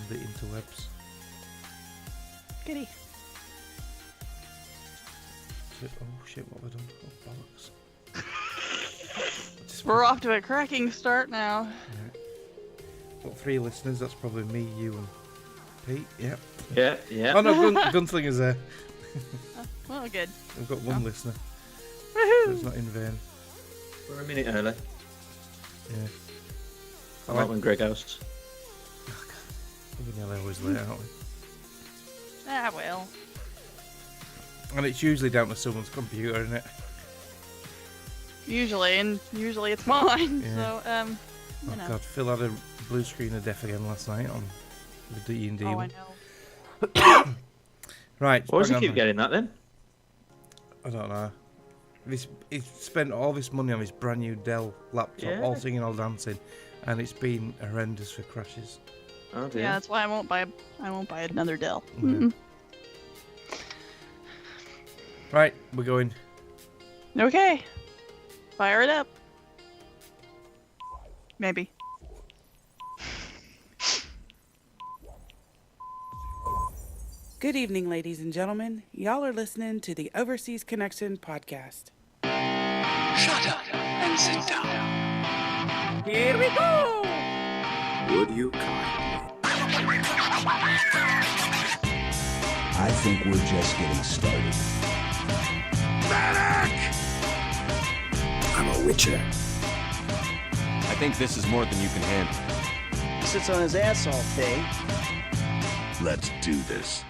the interwebs. Goody. Oh shit, what have I done? Oh, bollocks. We're off to a cracking start now. Yeah. Got 3 listeners, that's probably me, you and Pete, yep. Yeah. Oh no, Gunslinger's there. Well, good. We've got 1 listener. Woohoo! So it's not in vain. We're a minute early. Yeah. I like when Greg hosts. We're nearly always late, aren't we? Ah, well. And it's usually down to someone's computer, isn't it? Usually it's mine. Yeah. So, Oh god, Phil had a blue screen of death again last night on the D&D Oh, one. I know. Right. Why does he keep getting that then? I don't know. He's spent all this money on his brand new Dell laptop, all singing, all dancing, and it's been horrendous for crashes. Oh dear. Yeah, that's why I won't buy another Dell. Yeah. Right, we're going. Okay. Fire it up. Maybe. Good evening, ladies and gentlemen. Y'all are listening to the Overseas Connection podcast. Shut up and sit down. Here we go! Would you kindly? I think we're just getting started. Medic! I'm a witcher. I think this is more than you can handle. He sits on his ass all day. Let's do this.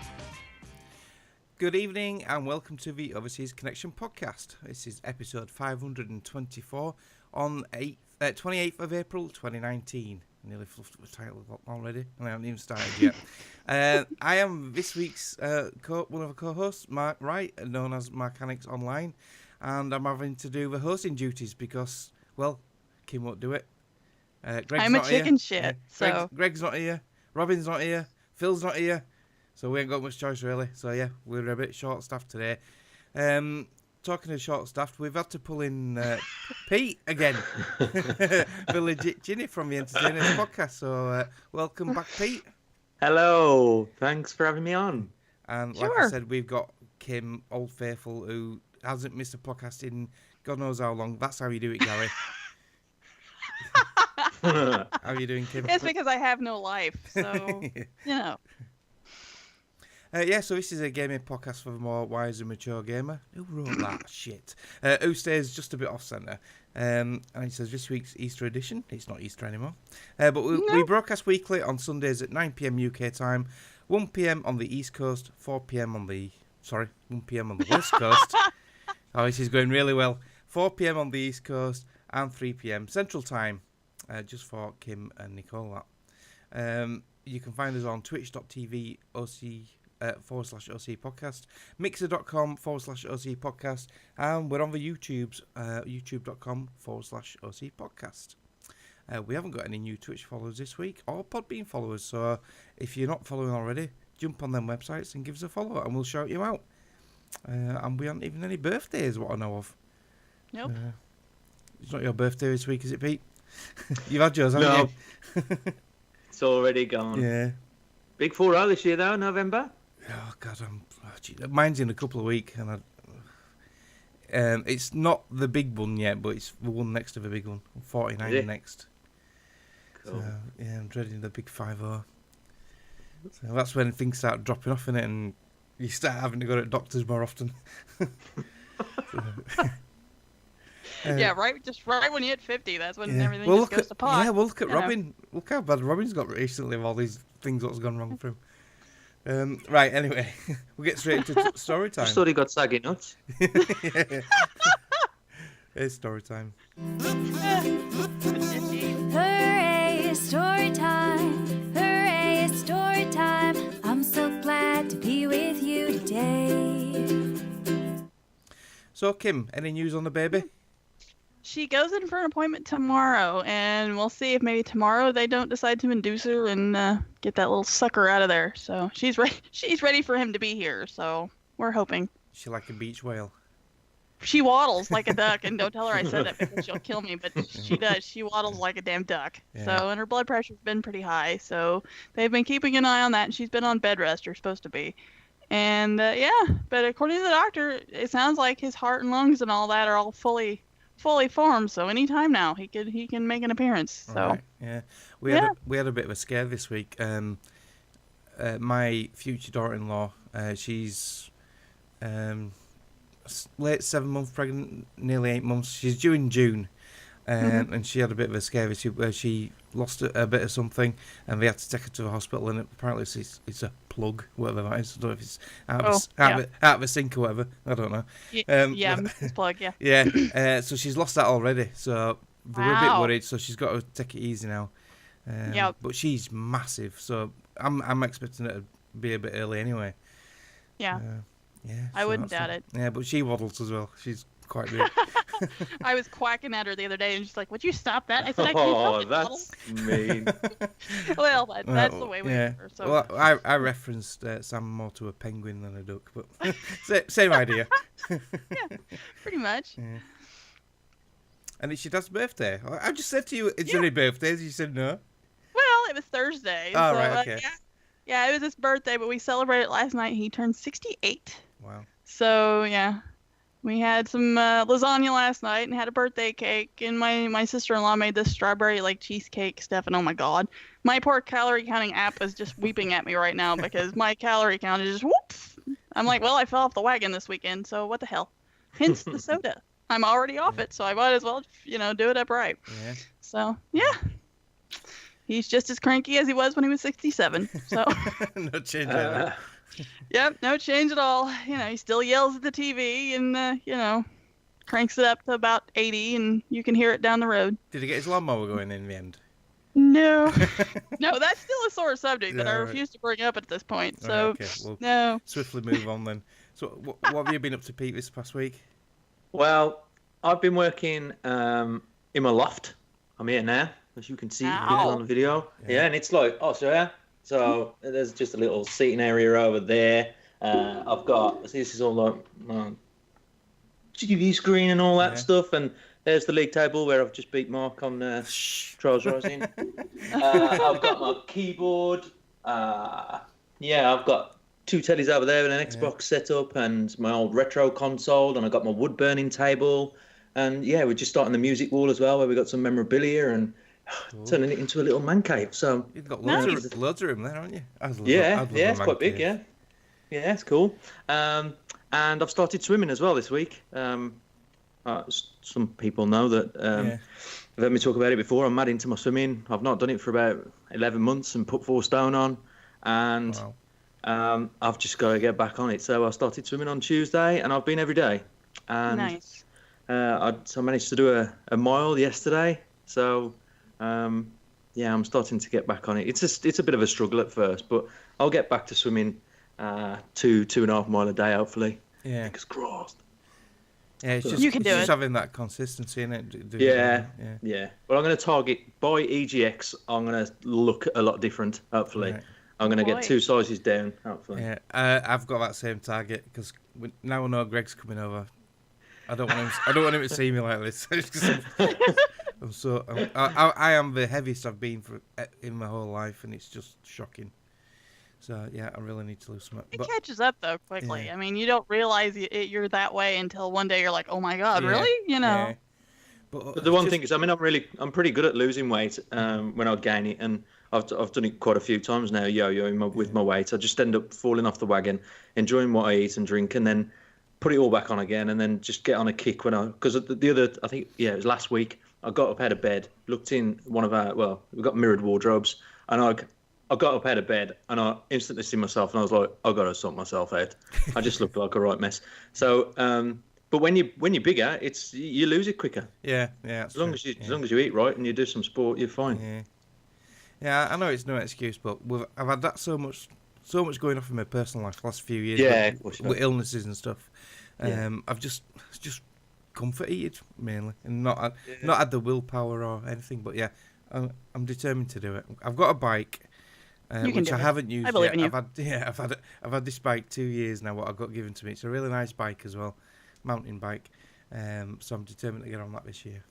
Good evening and welcome to the Overseas Connection podcast. This is episode 524 on 28th of April 2019. Nearly fluffed up the title already, and I haven't even started yet. I am this week's one of the co-hosts, Mark Wright, known as Marcanics Online, and I'm having to do the hosting duties because, well, Kim won't do it. Greg's I'm a not chicken here. shit, Yeah, so... Greg's not here, Robin's not here, Phil's not here, so we ain't got much choice really. So yeah, we're a bit short-staffed today. Talking of short-staffed, we've had to pull in Pete again, the legit Ginny from the EntertaiNerds Podcast. So welcome back, Pete. Hello. Thanks for having me on. And like I said, we've got Kim, Old Faithful, who hasn't missed a podcast in God knows how long. That's how you do it, Gary. How are you doing, Kim? It's because I have no life, so, you know. Yeah, so this is a gaming podcast for the more wise and mature gamer. Who wrote that shit? Who stays just a bit off-centre. And it says this week's Easter edition. It's not Easter anymore. But we broadcast weekly on Sundays at 9 p.m. UK time, 1 p.m. on the East Coast, 1 p.m. on the West Coast. Oh, this is going really well. 4 p.m. on the East Coast and 3 p.m. Central Time, just for Kim and Nicole. You can find us on twitch.tv /OC podcast, mixer.com /OC podcast, and we're on the YouTubes, youtube.com /OC podcast. We haven't got any new Twitch followers this week or Podbean followers, so if you're not following already, jump on them websites and give us a follow and we'll shout you out. And we haven't even any birthdays, what I know of. Nope. It's not your birthday this week, is it, Pete? You've had yours, haven't you? It's already gone. Yeah. Big 4-0 this year, though, November. Oh God, mine's in a couple of weeks, and it's not the big one yet, but it's the one next to the big one. 49 next. Cool. So, yeah, I'm dreading the big 5-0. So that's when things start dropping off in it, and you start having to go to doctors more often. Yeah, right. Just right when you hit 50, that's when everything well, just goes to pot. Yeah, well, look at you know. Robin. Look how bad Robin's got recently of all these things that's gone wrong for him. Right, anyway, we'll get straight into story time. Just thought he got saggy nuts. Yeah. It's story time. Hooray, it's story time. Hooray, it's story time. I'm so glad to be with you today. So, Kim, any news on the baby? She goes in for an appointment tomorrow, and we'll see if maybe tomorrow they don't decide to induce her and get that little sucker out of there. So she's ready. She's ready for him to be here. So we're hoping. She like a beach whale. She waddles like a duck, and don't tell her I said that because she'll kill me, but she does. She waddles like a damn duck. Yeah. So, and her blood pressure's been pretty high, so they've been keeping an eye on that, and she's been on bed rest, or supposed to be. And, but according to the doctor, it sounds like his heart and lungs and all that are all fully formed, so anytime now he can make an appearance. So, Right, yeah. We had a bit of a scare this week. My future daughter-in-law, she's late 7 months pregnant, nearly 8 months. She's due in June, and she had a bit of a scare where she lost a bit of something, and they had to take her to the hospital. And apparently it's a plug, whatever that is. I don't know if it's out of a sink or whatever. I don't know. Mrs. Plug, yeah. Yeah. So she's lost that already. So they were a bit worried. So she's got to take it easy now. But she's massive, so I'm expecting it to be a bit early anyway. Yeah. Yeah. I wouldn't doubt it. Yeah, but she waddles as well. She's quite big. I was quacking at her the other day, and she's like, "Would you stop that?" I said, "I can't help it, that's mean. Well, that's the way we do her. So. Well, I referenced Sam more to a penguin than a duck, but same idea. Yeah, pretty much. Yeah. And it's your dad's birthday. I just said to you, "It's your birthday." You said no. Well, it was Thursday. Oh, so, right, okay. Yeah, it was his birthday, but we celebrated last night. He turned 68. Wow. So, yeah. We had some lasagna last night and had a birthday cake, and my sister-in-law made this strawberry cheesecake stuff, and oh my god, my poor calorie counting app is just weeping at me right now because my calorie count is just whoops. I'm like, well, I fell off the wagon this weekend, so what the hell? Hence the soda. I'm already off it, so I might as well do it upright. Yeah. So yeah, he's just as cranky as he was when he was 67. So No change there. Yep, no change at all. He still yells at the TV and, cranks it up to about 80 and you can hear it down the road. Did he get his lawnmower going in the end? No. No, that's still a sore subject that I Yeah, refuse to bring up at this point. Right, So, okay. We'll no. swiftly move on then. So what have you been up to, Pete, this past week? Well, I've been working in my loft. I'm here now, as you can see on the video. Yeah, and it's like, so there's just a little seating area over there. I've got, this is all like my TV screen and all that stuff. And there's the league table where I've just beat Mark on Trials Rising. I've got my keyboard. I've got 2 tellies over there and an Xbox setup and my old retro console. And I've got my wood burning table. And we're just starting the music wall as well, where we've got some memorabilia and turning it into a little man cave. So you've got loads of room there, haven't you? It's quite big. Yeah, it's cool. And I've started swimming as well this week. Some people know that. I've heard me talk about it before. I'm mad into my swimming. I've not done it for about 11 months and put 4 stone on, and I've just got to get back on it. So I started swimming on Tuesday, and I've been every day. And nice. I managed to do a mile yesterday. So. I'm starting to get back on it. It's a bit of a struggle at first, but I'll get back to swimming 2.5 mile a day, hopefully. Yeah. Fingers crossed. Yeah, it's just, you can do just it. having that consistency in it. Yeah. Well, I'm going to target by EGX. I'm going to look a lot different, hopefully. Right. I'm going to get 2 sizes down, hopefully. Yeah, I've got that same target because now I know Greg's coming over. I don't want him to see me like this. I am the heaviest I've been in my whole life, and it's just shocking. So I really need to lose some. It catches up though quickly. Yeah. I mean, you don't realize you're that way until one day you're like, oh my god, really? Yeah. But the one thing is, I'm pretty good at losing weight when I gain it, and I've done it quite a few times now, yo-yoing with my weight. I just end up falling off the wagon, enjoying what I eat and drink, and then put it all back on again, and then just get on a kick because the other, I think, it was last week, I got up out of bed, looked in one of we've got mirrored wardrobes, and I got up out of bed, and I instantly see myself, and I was like, I've got to sort myself out. I just looked like a right mess. So, but when you're bigger, you lose it quicker. Yeah. As long as you eat right and you do some sport, you're fine. Yeah, I know it's no excuse, but I've had that so much going off in my personal life the last few years. With illnesses and stuff. I've just comfort eated mainly, and not had the willpower or anything. But I'm determined to do it. I've got a bike, which I haven't used yet. I've had this bike 2 years now. What I got given to me, it's a really nice bike as well. mountain bike. So I'm determined to get on that this year.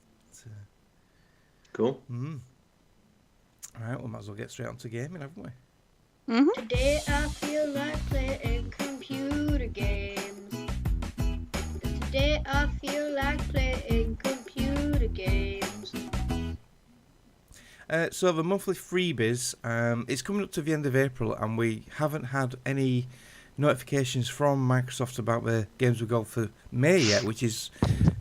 Cool. All right, we might as well get straight onto gaming, haven't we? Today I feel like playing computer games. Today I feel like playing computer games. So the monthly freebies, it's coming up to the end of April, and we haven't had any notifications from Microsoft about the games we got for May yet, which is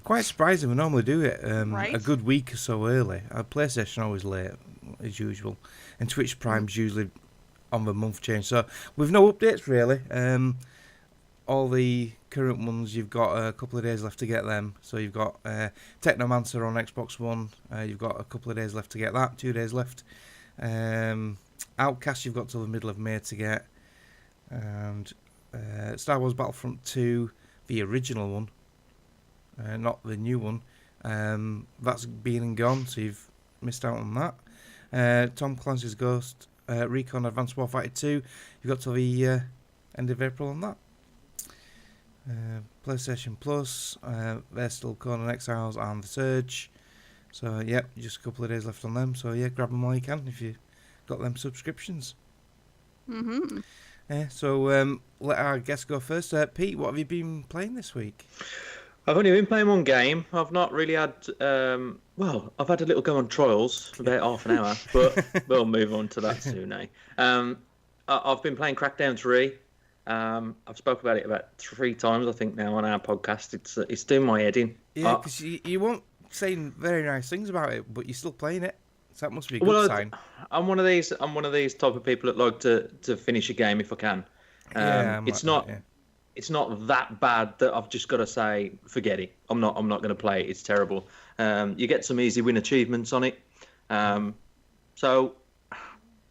quite surprising. We normally do it Right. a good week or so early. Our PlayStation always late, as usual, and Twitch Prime's usually on the month change. So with no updates really. All the current ones, you've got a couple of days left to get them. So you've got Technomancer on Xbox One. You've got a couple of days left to get that. 2 days left. Outcast, you've got till the middle of May to get. And Star Wars Battlefront 2, the original one, not the new one. That's been and gone, so you've missed out on that. Tom Clancy's Ghost Recon Advanced Warfighter 2, you've got till the end of April on that. PlayStation Plus, they're still Conan Exiles and The Surge. So, yep, just a couple of days left on them. So, yeah, grab them while you can if you've got them subscriptions. So, let our guest go first. Pete, what have you been playing this week? I've only been playing one game. I've not really had... I've had a little go on Trials for about half an hour, but we'll move on to that soon, eh? I've been playing Crackdown 3. I've spoke about it about 3 times, I think, now on our podcast. It's doing my head in. Yeah, because you won't saying very nice things about it, but you're still playing it. So that must be a good sign. I'm one of these type of people that like to finish a game if I can. It's not that bad that I've just got to say forget it. I'm not going to play it. It's terrible. You get some easy win achievements on it. So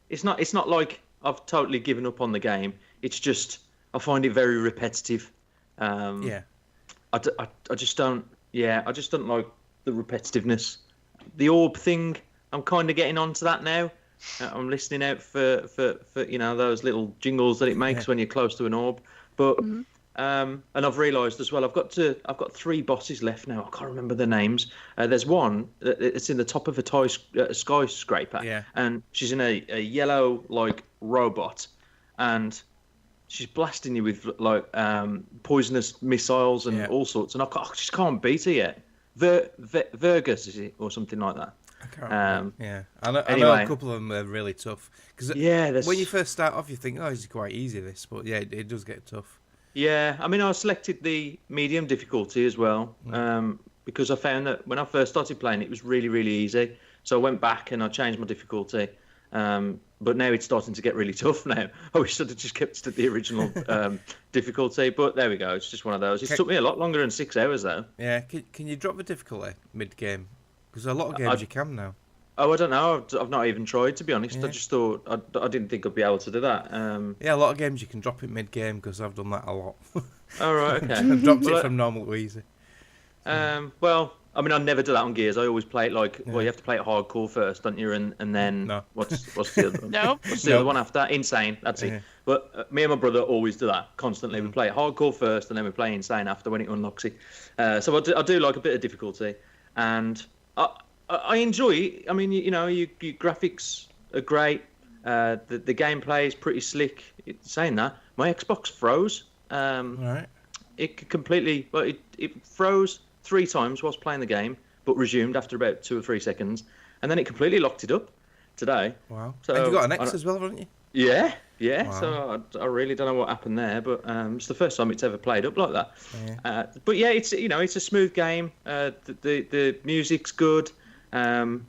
it's not like I've totally given up on the game. It's just I find it very repetitive. I just don't like the repetitiveness. The orb thing, I'm kind of getting onto that now. I'm listening out for those little jingles that it makes when you're close to an orb. But and I've realised as well I've got 3 bosses left now. I can't remember the names. There's one it's in the top of a skyscraper, and she's in a yellow like robot, and she's blasting you with like poisonous missiles and all sorts, and I just can't beat her yet. Vergus is it or something like that? I can't remember. I know a couple of them are really tough. Because when you first start off, you think, oh, it's quite easy this, but yeah, it does get tough. Yeah, I mean, I selected the medium difficulty as well because I found that when I first started playing, it was really, really easy. So I went back and I changed my difficulty. But now it's starting to get really tough now. I wish I'd have just kept it at the original difficulty. But there we go. It's just one of those. It took me a lot longer than 6 hours, though. Yeah. Can you drop the difficulty mid-game? Because a lot of games you can now. Oh, I don't know. I've not even tried, to be honest. Yeah. I just thought... I didn't think I'd be able to do that. Yeah, a lot of games you can drop it mid-game because I've done that a lot. Oh, right, okay. I've dropped it from normal to easy. Well... I mean, I never do that on Gears. I always play it like, well, you have to play it hardcore first, don't you? And then what's the other one? What's the other one after that? Insane. That's it. But me and my brother always do that constantly. We play it hardcore first, and then we play Insane after when it unlocks it. So I do like a bit of difficulty, and I enjoy it. I mean, your graphics are great. The gameplay is pretty slick. Saying that, my Xbox froze. Right. It completely. Well, it froze 3 times whilst playing the game, but resumed after about 2 or 3 seconds, and then it completely locked it up today. Wow. So, and you got an X as well, haven't you? Yeah. Wow. So I really don't know what happened there, but it's the first time it's ever played up like that. Yeah. But yeah, it's a smooth game. The music's good. Plus,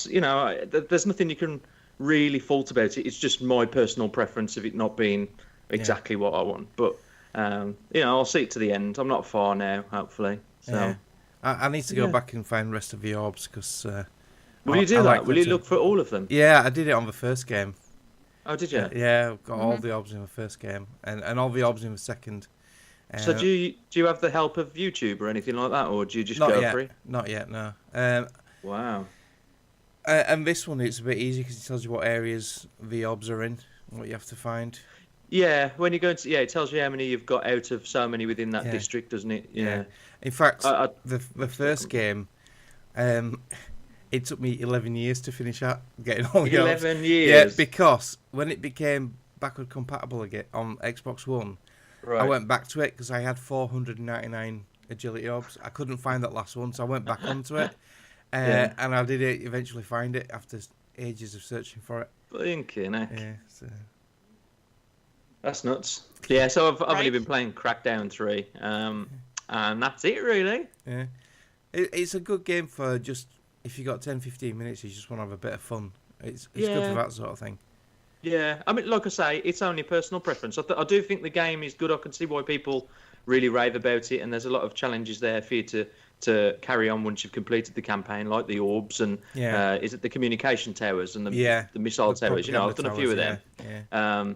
there's nothing you can really fault about it. It's just my personal preference of it not being exactly what I want, but. I'll see it to the end. I'm not far now, hopefully. So I need to go back and find the rest of the orbs because. Will you do that? Will you look for all of them? Yeah, I did it on the first game. Oh, did you? Yeah, I've got all the orbs in the first game and all the orbs in the second. So do you have the help of YouTube or anything like that, or do you just go for it? Not yet, no. Wow. And this one, it's a bit easier because it tells you what areas the orbs are in, what you have to find. Yeah, when you go into it tells you how many you've got out of so many within that district, doesn't it? Yeah. In fact, the first game, it took me 11 years to finish out getting all the 11 years. Yeah, because when it became backward compatible again on Xbox One, I went back to it because I had 499 agility orbs. I couldn't find that last one, so I went back onto it, and I did eventually find it after ages of searching for it. Blinking heck. Yeah. So. That's nuts. Yeah, so I've only been playing Crackdown 3, and that's it really. Yeah, it's a good game for just if you got 10-15 minutes, you just want to have a bit of fun. It's good for that sort of thing. Yeah, I mean, like I say, it's only personal preference. I do think the game is good. I can see why people really rave about it, and there's a lot of challenges there for you to carry on once you've completed the campaign, like the orbs and is it the communication towers and the missile towers? You know, I've done a few of them. Yeah.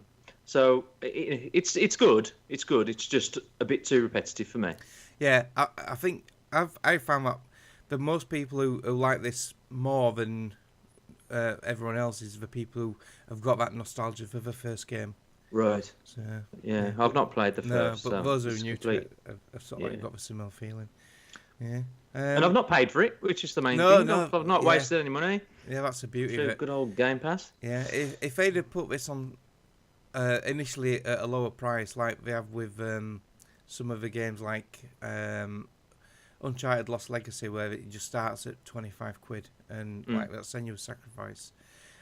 So it's good. It's good. It's just a bit too repetitive for me. Yeah, I think I found that most people who like this more than everyone else is the people who have got that nostalgia for the first game. Right. So, yeah, I've not played the first. No, but so those who are new to it have sort of like got a similar feeling. Yeah. And I've not paid for it, which is the main thing. No, I've not wasted any money. Yeah, that's the beauty of it. Good old Game Pass. Yeah, if they'd have put this on initially at a lower price, like they have with some of the games like Uncharted Lost Legacy, where it just starts at 25 quid, and like that Senua's Sacrifice,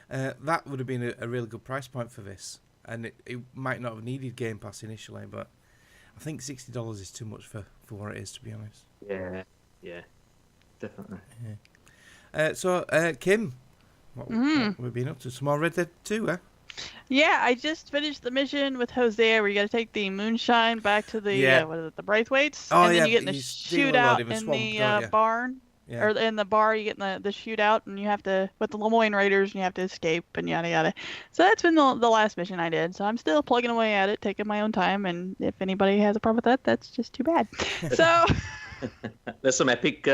that would have been a really good price point for this, and it might not have needed Game Pass initially, but I think $60 is too much for what it is, to be honest. Yeah, definitely. Yeah. So, Kim, what have we been up to? Some more Red Dead 2, eh? Yeah, I just finished the mission with Hosea where you got to take the moonshine back to the what is it, the Braithwaites, and then you get in the shootout in the barn, or in the bar. You get in the shootout, and you have to with the Lemoyne Raiders, and you have to escape, and yada yada. So that's been the last mission I did. So I'm still plugging away at it, taking my own time, and if anybody has a problem with that, that's just too bad. So there's some epic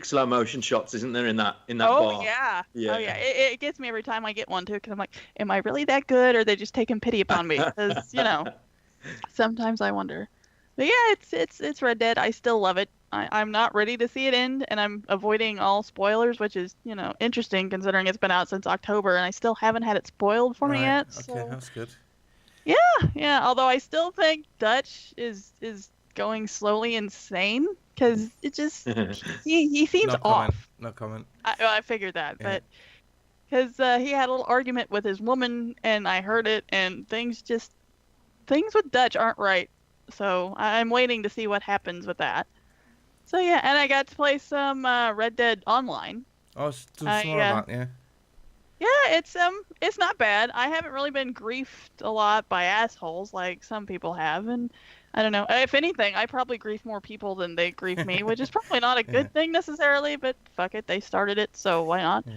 slow motion shots, isn't there, in that bar? Oh yeah. It gets me every time I get one too, because I'm like, am I really that good, or are they just taking pity upon me? Because sometimes I wonder. But yeah, it's Red Dead. I still love it. I'm not ready to see it end, and I'm avoiding all spoilers, which is interesting considering it's been out since October, and I still haven't had it spoiled for me yet. Okay, so. that's good. Yeah. Although I still think Dutch is going slowly insane. Because it just, he seems off. No comment. I figured that, but because he had a little argument with his woman, and I heard it, and things with Dutch aren't right. So I'm waiting to see what happens with that. So yeah, and I got to play some Red Dead Online. Oh, it's some more about Yeah, it's not bad. I haven't really been griefed a lot by assholes like some people have, and I don't know. If anything, I probably grief more people than they grief me, which is probably not a good thing necessarily, but fuck it, they started it, so why not? Yeah.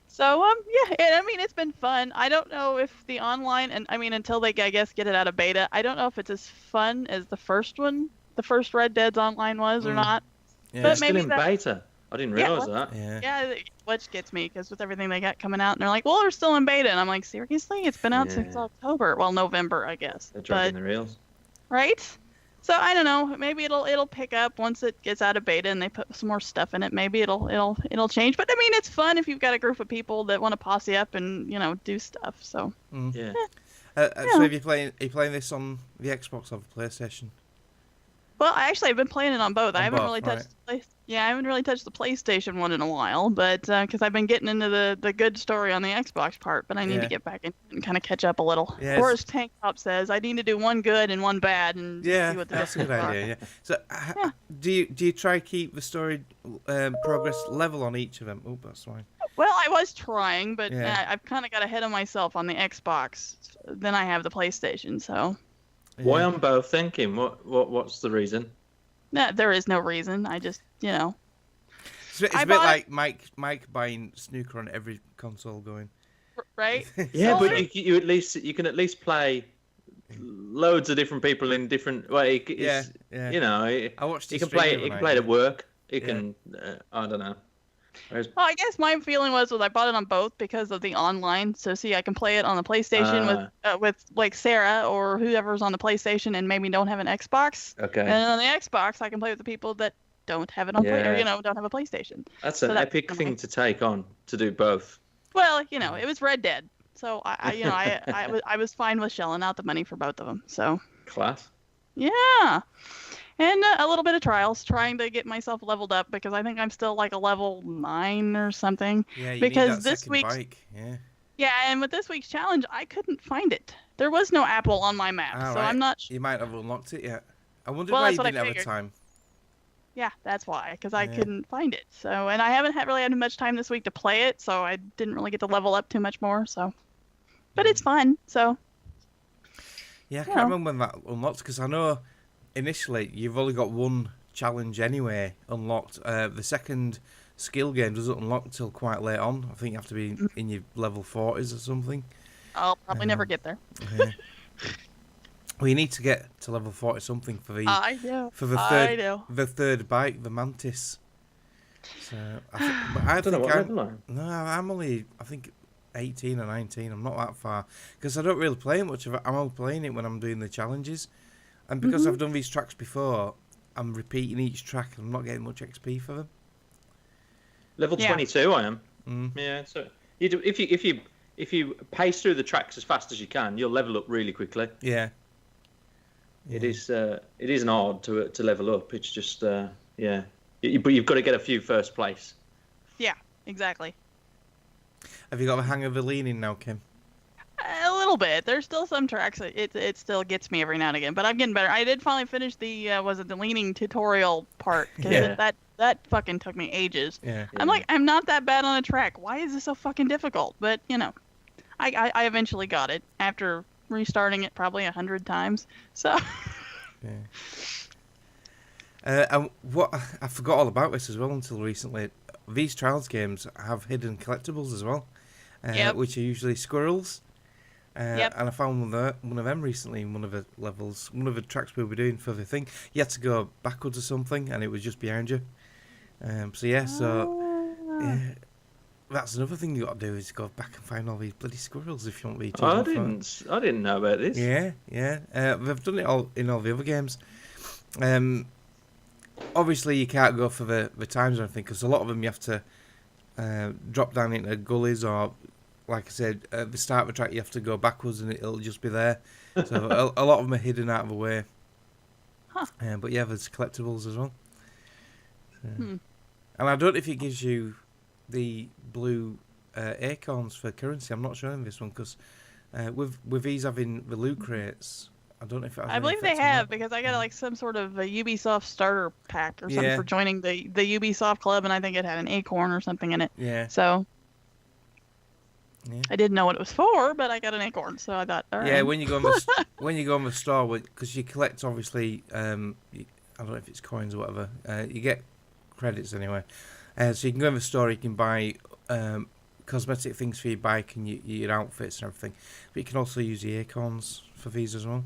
So, and I mean, it's been fun. I don't know if the online, and I mean, until they, I guess, get it out of beta, I don't know if it's as fun as the first one, the first Red Dead's online was or not. Yeah, but it's maybe still in beta. I didn't realize that. Yeah, which gets me, because with everything they got coming out, and they're like, well, they're still in beta, and I'm like, seriously? It's been out since October. Well, November, I guess. They're dragging the reels. Right? So I don't know. Maybe it'll pick up once it gets out of beta and they put some more stuff in it. Maybe it'll change. But I mean, it's fun if you've got a group of people that want to posse up and do stuff. So So are you playing this on the Xbox or the PlayStation? Well, I've been playing it on both. I haven't really touched. I haven't really touched the PlayStation one in a while, but because I've been getting into the good story on the Xbox part, but I need to get back in and kind of catch up a little. Yeah, or as Tank Top says, I need to do one good and one bad, and see what the that's a good idea. Yeah. So, do you try keep the story progress level on each of them? Oh, that's fine. Well, I was trying, but I've kind of got ahead of myself on the Xbox. Then I have the PlayStation, so. Why on both, thinking? What's the reason? No, there is no reason. I just, It's a bit like Mike buying snooker on every console going. Right? Yeah, but you can at least play loads of different people in different ways. Yeah. I watched. You can play it at work. You can. I don't know. Well, I guess my feeling was I bought it on both because of the online. So see, I can play it on the PlayStation with like Sarah or whoever's on the PlayStation and maybe don't have an Xbox. Okay. And on the Xbox, I can play with the people that don't have it on play, or don't have a PlayStation. That's an epic thing to take on, to do both. Well, it was Red Dead, so I was fine with shelling out the money for both of them. So Class. Yeah. And a little bit of trials, trying to get myself leveled up because I think I'm still like a level 9 or something. Yeah, you because need that this second week's bike. Yeah. Yeah, and with this week's challenge, I couldn't find it. There was no apple on my map, so right. I'm not. You might have unlocked it yet. I wondered Well, why that's you what I didn't have a figured. time. Yeah, that's why, because I couldn't find it. So, and I haven't really had much time this week to play it, so I didn't really get to level up too much more. So, but it's fun. So. Yeah, I can't remember when that unlocked because I know initially you've only got one challenge anyway unlocked. The second skill game doesn't unlock till quite late on. I think you have to be in your level 40s or something. I'll probably never get there. Yeah. Well, you need to get to level 40 something for the the third bike, the Mantis. So I don't know what level I'm. No, I'm only I think 18 or 19. I'm not that far because I don't really play much of it. I'm only playing it when I'm doing the challenges, and because I've done these tracks before, I'm repeating each track and I'm not getting much XP for them. Level 22, I am. Yeah, so you do, if you pace through the tracks as fast as you can, you'll level up really quickly. Yeah. It isn't hard to level up. It's just but you've got to get a few first place. Yeah, exactly. Have you got the hang of the leaning now, Kim? A little bit. There's still some tracks that it still gets me every now and again, but I'm getting better. I did finally finish the the leaning tutorial part because that fucking took me ages. Yeah. I'm like, I'm not that bad on a track. Why is this so fucking difficult? But I eventually got it after restarting it probably 100 times. So. And what I forgot all about this as well until recently. These trials games have hidden collectibles as well, which are usually squirrels. And I found one of them recently in one of the levels, one of the tracks we were doing for the thing. You had to go backwards or something, and it was just behind you. That's another thing you got to do is go back and find all these bloody squirrels if you want to be. I didn't know about this. Yeah. They've done it all in all the other games. Obviously, you can't go for the times or anything because a lot of them you have to drop down into gullies or, like I said, at the start of the track you have to go backwards and it'll just be there. So a lot of them are hidden out of the way. Huh. But yeah, there's collectibles as well. And I don't know if it gives you the blue acorns for currency. I'm not sure in this one because with these having the loot crates, I don't know if it has I believe they have because I got like some sort of a Ubisoft starter pack or something for joining the Ubisoft club, and I think it had an acorn or something in it. Yeah. So I didn't know what it was for, but I got an acorn, so I thought, all right. Yeah, when you go on the store, because you collect obviously, I don't know if it's coins or whatever. You get credits anyway, so you can go in the store. You can buy cosmetic things for your bike and your outfits and everything, but you can also use the acorns for these as well.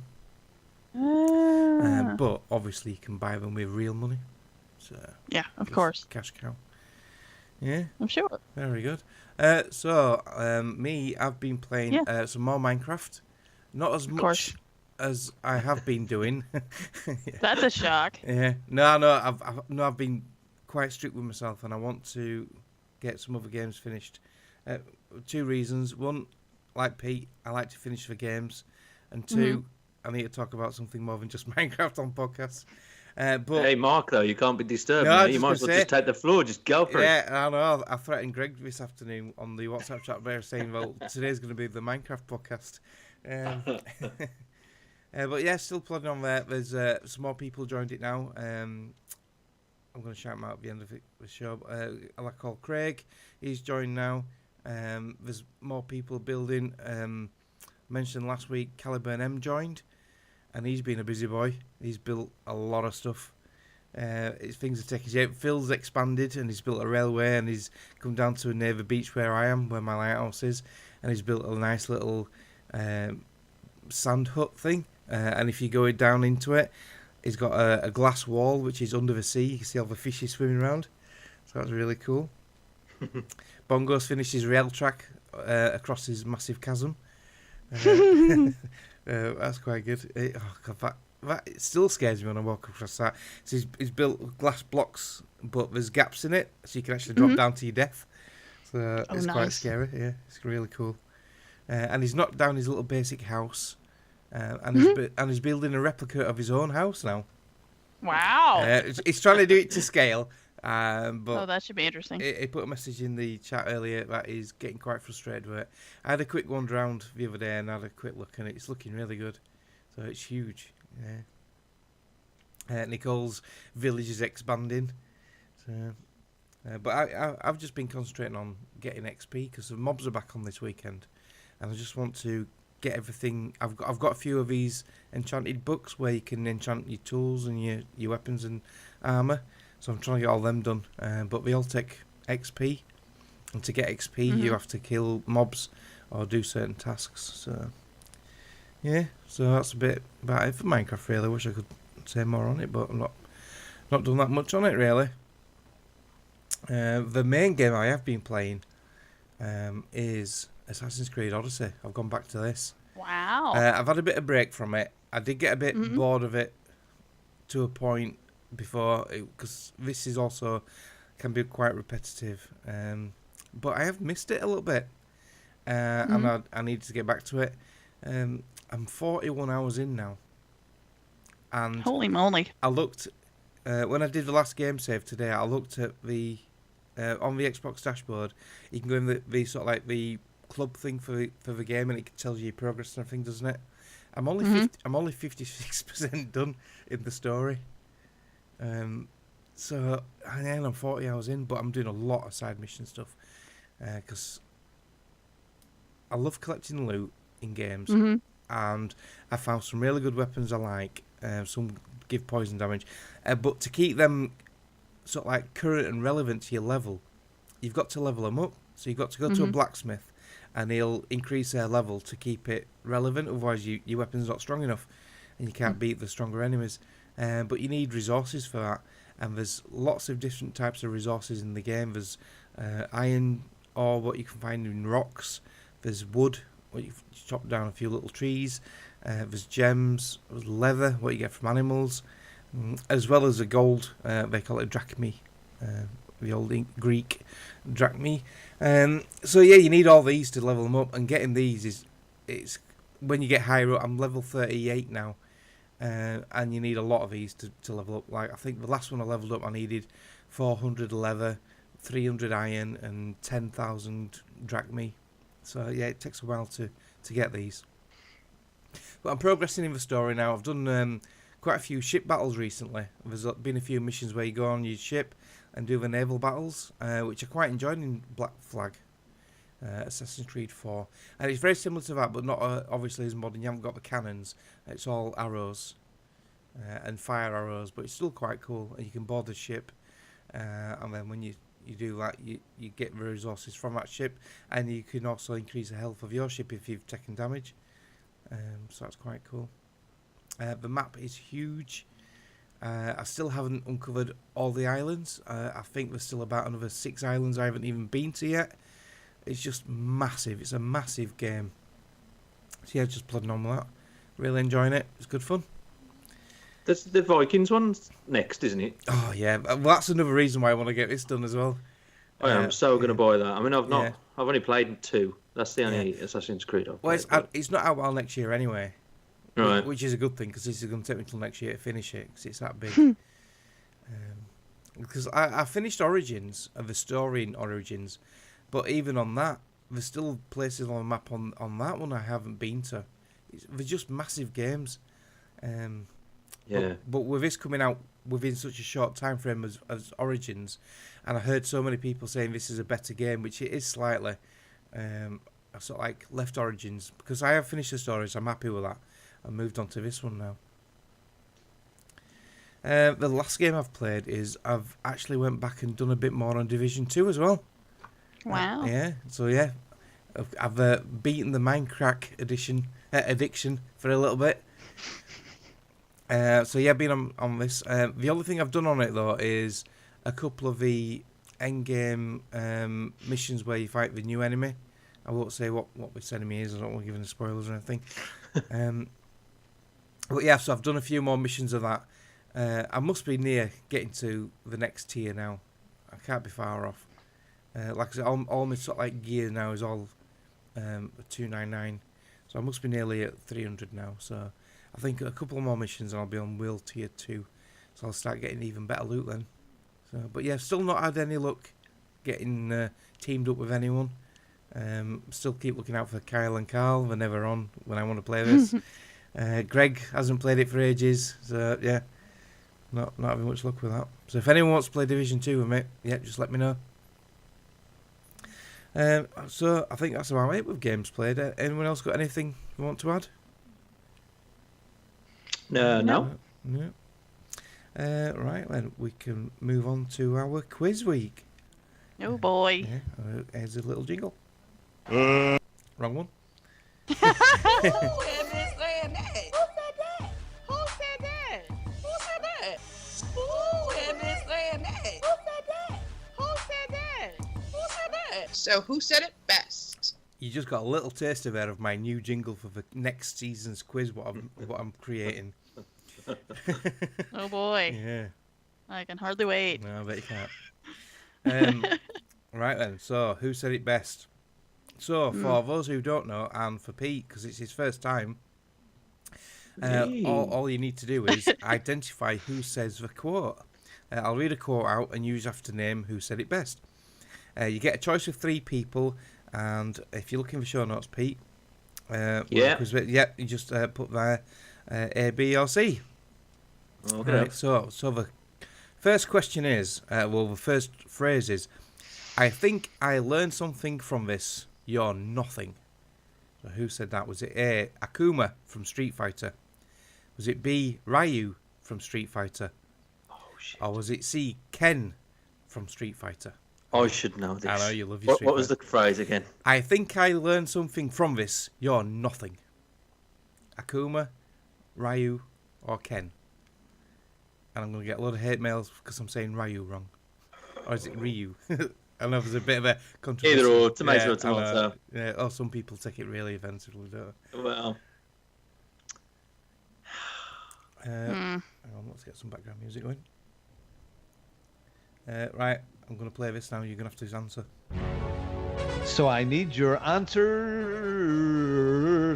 But obviously you can buy them with real money. So yeah, of course, cash cow. Yeah, I'm sure. Very good. Me, I've been playing some more Minecraft. Not as much as I have been doing. That's a shock. Yeah. No. I've been quite strict with myself, and I want to get some other games finished. 2 reasons. One, like Pete, I like to finish the games, and 2, I need to talk about something more than just Minecraft on podcasts. But hey, Mark, though, you can't be disturbed. No, you might as well just take the floor. Just go for it. Yeah, I know. I threatened Greg this afternoon on the WhatsApp chat there saying, well, today's going to be the Minecraft podcast. But yeah, still plodding on there. There's some more people joined it now. I'm going to shout them out at the end of the show. I like call Craig. He's joined now. There's more people building. Mentioned last week, Caliburn M joined. And he's been a busy boy. He's built a lot of stuff. Things are taking shape. Phil's expanded and he's built a railway and he's come down to near the beach where I am, where my lighthouse is. And he's built a nice little sand hut thing. And if you go down into it, he's got a glass wall which is under the sea. You can see all the fishes swimming around. So that's really cool. Bongo's finished his rail track across his massive chasm. That's quite good. It still scares me when I walk across that. So he's built glass blocks, but there's gaps in it, so you can actually drop down to your death. So it's quite scary. Yeah, it's really cool. And he's knocked down his little basic house, and he's building a replica of his own house now. Wow. He's trying to do it to scale. But that should be interesting. He put a message in the chat earlier that he's getting quite frustrated with it. I had a quick wander around the other day and had a quick look, and it's looking really good. So it's huge. Yeah. Nicole's village is expanding. So, but I've just been concentrating on getting XP because the mobs are back on this weekend, and I just want to get everything. I've got a few of these enchanted books where you can enchant your tools and your weapons and armor. So I'm trying to get all them done, but they all take XP, and to get XP you have to kill mobs or do certain tasks. So yeah, so that's a bit about it for Minecraft. Really, I wish I could say more on it, but I'm not done that much on it really. The main game I have been playing is Assassin's Creed Odyssey. I've gone back to this. Wow. I've had a bit of break from it. I did get a bit bored of it to a point before, because this is also can be quite repetitive. But I have missed it a little bit, and I need to get back to it. I'm 41 hours in now, and holy moly! I looked when I did the last game save today. I looked at the on the Xbox dashboard. You can go in the sort of like the club thing for the game, and it tells you your progress and everything, doesn't it? I'm only 56% done in the story. So I'm 40 hours in, but I'm doing a lot of side mission stuff because I love collecting loot in games, and I found some really good weapons I like. Some give poison damage, but to keep them sort of like current and relevant to your level, you've got to level them up. So you've got to go to a blacksmith, and he'll increase their level to keep it relevant. Otherwise, your weapon's not strong enough, and you can't beat the stronger enemies. But you need resources for that, and there's lots of different types of resources in the game. There's iron ore, what you can find in rocks. There's wood, what you chop down a few little trees. There's gems, there's leather, what you get from animals, as well as the gold. They call it drachmi, the old Greek drachmi. So yeah, you need all these to level them up, and getting these it's when you get higher up. I'm level 38 now, and you need a lot of these to level up. Like I think the last one I leveled up, I needed 400 leather, 300 iron, and 10,000 drachmi. So yeah, it takes a while to get these. But I'm progressing in the story now. I've done quite a few ship battles recently. There's been a few missions where you go on your ship and do the naval battles, which I quite enjoyed in Black Flag, Assassin's Creed 4. And it's very similar to that, but not obviously as modern. You haven't got the cannons. It's all arrows and fire arrows, but it's still quite cool. And you can board the ship, and then when you do that, you get the resources from that ship, and you can also increase the health of your ship if you've taken damage. So that's quite cool. The map is huge. I still haven't uncovered all the islands. I think there's still about another 6 islands I haven't even been to yet. It's just massive. It's a massive game. So yeah, just plodding on with that. Really enjoying it. It's good fun. There's the Vikings one's next, isn't it? Oh yeah, well that's another reason why I want to get this done as well. I am so going to buy that. I mean, I've only played 2. That's the only Assassin's Creed I've played. Well, it's not out well next year anyway. Right. Which is a good thing, because this is going to take me until next year to finish it, because it's that big. Because I finished Origins, the story in Origins, but even on that, there's still places on the map on that one I haven't been to. They're just massive games. Yeah. But with this coming out within such a short time frame as Origins, and I heard so many people saying this is a better game, which it is slightly. I sort of like left Origins, because I have finished the stories, I'm happy with that. I moved on to this one now. The last game I've played is I've actually went back and done a bit more on Division 2 as well. Wow. Yeah, so yeah, I've beaten the Minecraft addiction for a little bit. So yeah, been on this. The only thing I've done on it though is a couple of the endgame missions where you fight the new enemy. I won't say what this enemy is. I don't want to give any spoilers or anything. But yeah, so I've done a few more missions of that. I must be near getting to the next tier now. I can't be far off. Like I said, all my sort of like gear now is all 299. So I must be nearly at 300 now. So I think a couple more missions and I'll be on World Tier 2. So I'll start getting even better loot then. So, but yeah, still not had any luck getting teamed up with anyone. Still keep looking out for Kyle and Carl. They're never on when I want to play this. Greg hasn't played it for ages. So yeah, not having much luck with that. So if anyone wants to play Division 2 with me, yeah, just let me know. So I think that's about it with games played. Anyone else got anything you want to add? No. Right then, we can move on to our quiz week. Oh boy. Yeah, here's a little jingle. Wrong one. Who has been saying that? Who said that? Who said that? Who said that? Who has been saying that? Who said that? Who said that? Who said that? So who said it best? You just got a little taster there of my new jingle for the next season's quiz. What I'm creating. Oh boy. Yeah. I can hardly wait. No, I bet you can't. Right then. So who said it best? So for those who don't know, and for Pete, because it's his first time, all you need to do is identify who says the quote. I'll read a quote out, and you just have to name who said it best. You get a choice of 3 people, and if you're looking for show notes, Pete, you just put there A, B, or C. Okay. Right, so the first question is, the first phrase is, I think I learned something from this. You're nothing. So who said that? Was it A, Akuma from Street Fighter? Was it B, Ryu from Street Fighter? Oh, shit. Or was it C, Ken from Street Fighter? I should know this. I know, you love your Street What was the phrase again? I think I learned something from this. You're nothing. Akuma, Ryu, or Ken? And I'm going to get a lot of hate mails because I'm saying Ryu wrong. Or is it Ryu? I know there's a bit of a controversy. Either or, tomato or tomato. Yeah, or some people take it really offensively, don't they? Well. Hang on, let's get some background music going. Right, I'm going to play this now. You're going to have to answer. So I need your answers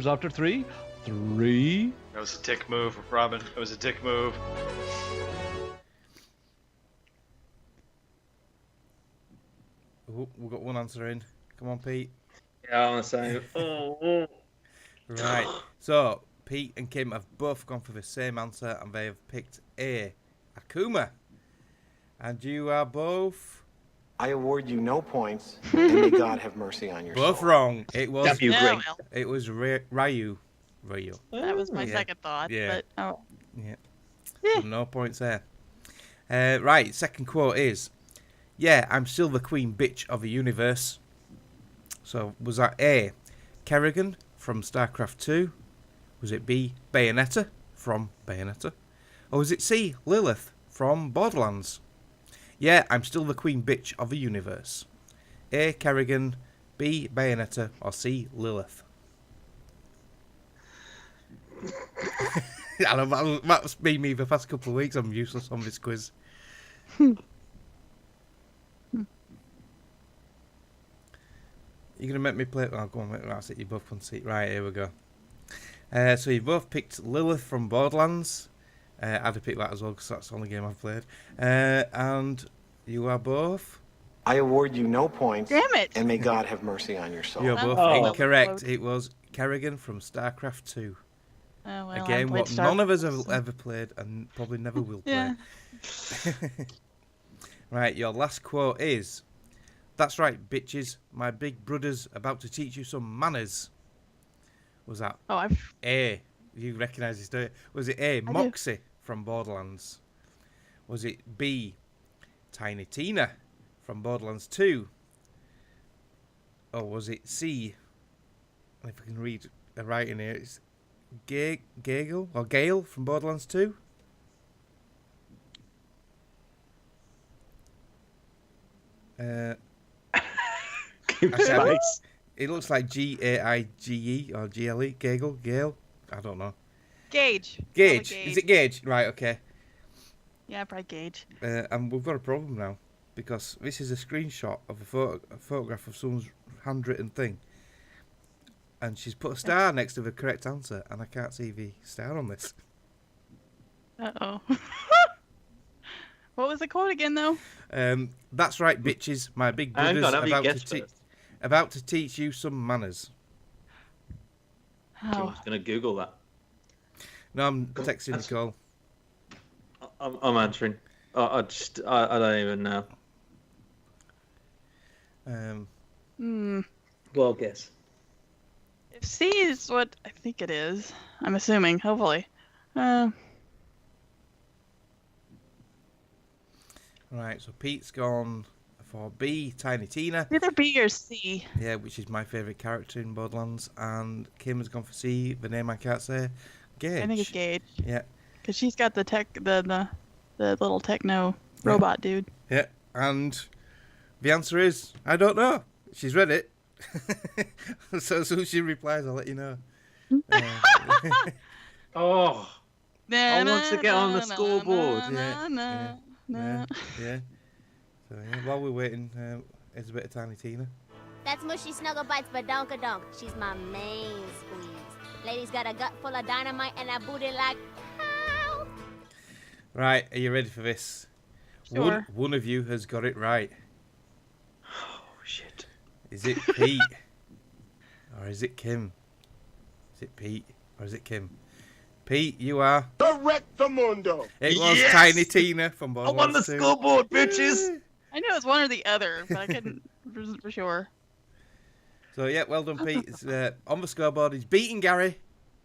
after 3. 3. That was a dick move, Robin. That was a dick move. Oh, we've got one answer in. Come on, Pete. Yeah, I want to say. Right. So, Pete and Kim have both gone for the same answer, and they have picked A, Akuma. And you are both... I award you no points, and may God have mercy on your both soul. wrong. It was... Damn you, Greg. It was Ryu. That was my second thought. Yeah. But, Yeah. So no points there. Right, second quote is, yeah, I'm still the queen bitch of the universe. So, was that A, Kerrigan from StarCraft 2? Was it B, Bayonetta from Bayonetta? Or was it C, Lilith from Borderlands? Yeah, I'm still the queen bitch of the universe. A, Kerrigan, B, Bayonetta, or C, Lilith? I know, that's been me the past couple of weeks. I'm useless on this quiz. You're going to make me play... Oh, go on, that's it. You both can see. Right, here we go. So you both picked Lilith from Borderlands. I had to pick that as well because that's the only game I've played. And you are both... I award you no points. Damn it! And may God have mercy on your soul. You're both incorrect. It was Kerrigan from StarCraft 2. Oh, well, Again, what none of us have ever played and probably never will play. Yeah. Right, your last quote is, that's right, bitches. My big brother's about to teach you some manners. Was that A? You recognise this, don't you? Was it A, Moxie from Borderlands? Was it B, Tiny Tina from Borderlands 2? Or was it C, if I can read the writing here, it's Gale or Gale from Borderlands 2? It looks like Gaige or GLE. Gale. I don't know. Gage. Gage. Is it Gage? Right. Okay. Yeah, probably Gage. And we've got a problem now because this is a screenshot of a photograph of someone's handwritten thing, and she's put a star next to the correct answer, and I can't see the star on this. Uh-oh. What was the quote again, though? That's right, bitches. My big brother's about to teach you some manners. I'm just going to Google that. No, I'm texting Nicole. I'm answering. I don't even know. Well, guess. If C is what I think it is, I'm assuming, hopefully. Right, so Pete's gone for B, Tiny Tina. Either B or C. Yeah, which is my favourite character in Borderlands. And Kim has gone for C, the name I can't say. Gage. I think it's Gage. Yeah. Because she's got the little techno robot dude. Yeah, and the answer is, I don't know. She's read it. So as soon as she replies, I'll let you know. I want to get on the scoreboard. Yeah. So while we're waiting, here's a bit of Tiny Tina. That's Mushy Snuggle Bites Badonka-Donk. She's my main squeeze. Lady's got a gut full of dynamite and a booty like hell. Right, are you ready for this? Sure. One of you has got it right. Oh, shit. Is it Pete? Or is it Kim? Is it Pete? Or is it Kim? Pete, you are... Correctamundo. It was Tiny Tina from Borderlands. I'm on the scoreboard, bitches. I knew it was one or the other, but I couldn't for sure. So, yeah, well done, Pete. It's, on the scoreboard, he's beating Gary.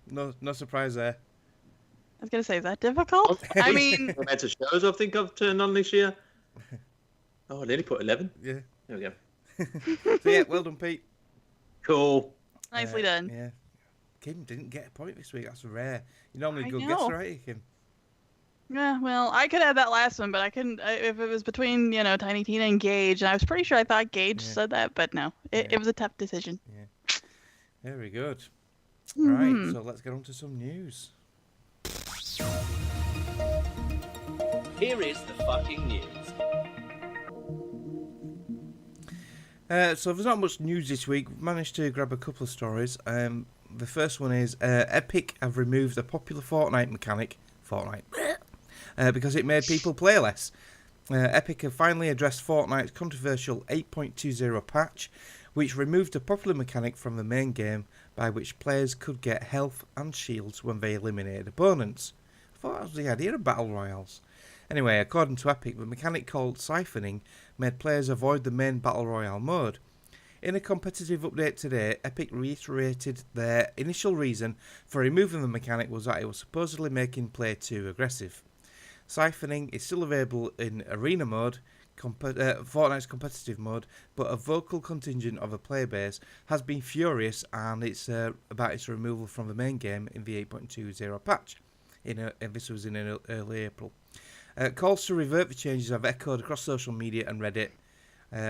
No surprise there. I was going to say, is that difficult? I mean... The amount of shows I think I've turned on this year. Oh, I nearly put 11. Yeah. There we go. So, yeah, well done, Pete. Cool. Nicely done. Yeah. Kim didn't get a point this week. That's rare. You normally good know. guesser, right, Kim? Yeah, well, I could have that last one, but I couldn't. If it was between, Tiny Tina and Gage, and I was pretty sure I thought Gage said that, but no. It was a tough decision. Yeah. Very good. Right, so let's get on to some news. Here is the fucking news. So there's not much news this week. We've managed to grab a couple of stories. The first one is Epic have removed a popular Fortnite mechanic, because it made people play less. Epic have finally addressed Fortnite's controversial 8.20 patch, which removed a popular mechanic from the main game by which players could get health and shields when they eliminated opponents. I thought that was the idea of battle royales. Anyway, according to Epic, the mechanic called siphoning made players avoid the main battle royale mode. In a competitive update today, Epic reiterated their initial reason for removing the mechanic was that it was supposedly making play too aggressive. Siphoning is still available in arena mode, Fortnite's competitive mode, but a vocal contingent of a player base has been furious and it's about its removal from the main game in the 8.20 patch. And this was in early April. Calls to revert the changes have echoed across social media and Reddit,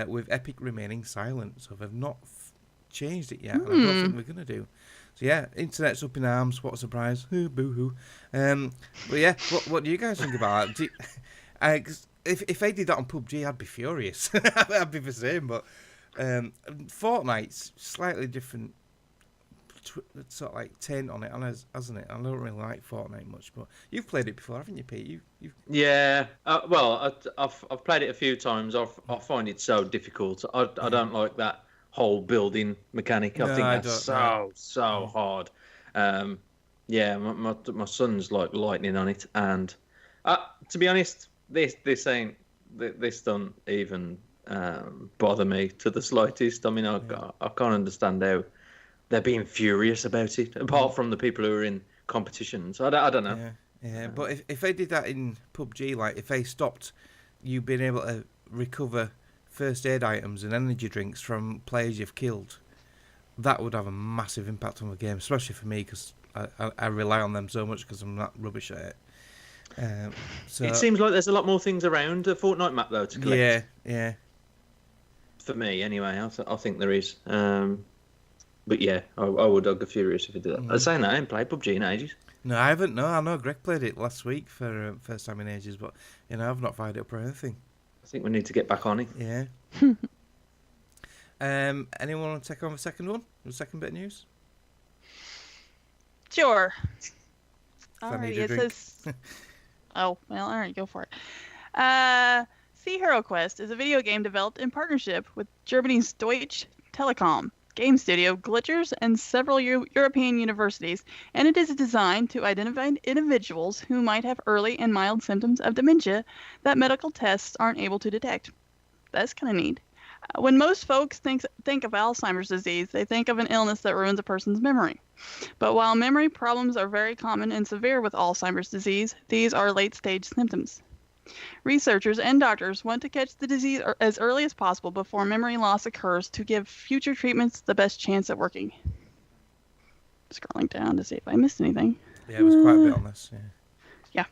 with Epic remaining silent. So they've not changed it yet, and I don't think they're going to do. So yeah, internet's up in arms. What a surprise! Boo-hoo. But yeah, what do you guys think about that? If they did that on PUBG, I'd be furious. I'd be the same. But Fortnite's slightly different, sort of like taint on it, hasn't it? I don't really like Fortnite much, but you've played it before, haven't you, Pete? Yeah. Well, I've played it a few times. I find it so difficult. I don't like that whole building mechanic. I think that's so hard. Yeah, my son's like lightning on it, and to be honest, this don't even bother me to the slightest. I mean, I can't understand how they're being furious about it, apart from the people who are in competitions. I don't know. Yeah. But if they did that in PUBG, like if they stopped you being able to recover first aid items and energy drinks from players you've killed, that would have a massive impact on the game, especially for me because I rely on them so much because I'm not rubbish at it. So it seems like there's a lot more things around the Fortnite map though to collect. Yeah. For me, anyway, I think there is. But yeah, I would go furious if it did that. I was saying that I haven't played PUBG in ages. No, I haven't. No, I know Greg played it last week for first time in ages, but I've not fired it up or anything. I think we need to get back on it. Yeah. Anyone want to take on the second one? The second bit of news? Sure. Alright, it says. Oh well, all right, go for it. Sea Hero Quest is a video game developed in partnership with Germany's Deutsche Telekom game studio, Glitchers, and several European universities, and it is designed to identify individuals who might have early and mild symptoms of dementia that medical tests aren't able to detect. That's kind of neat. When most folks think of Alzheimer's disease, they think of an illness that ruins a person's memory. But while memory problems are very common and severe with Alzheimer's disease, these are late-stage symptoms. Researchers and doctors want to catch the disease as early as possible before memory loss occurs to give future treatments the best chance at working. Scrolling down to see if I missed anything. Yeah, it was quite a bit on this. Yeah.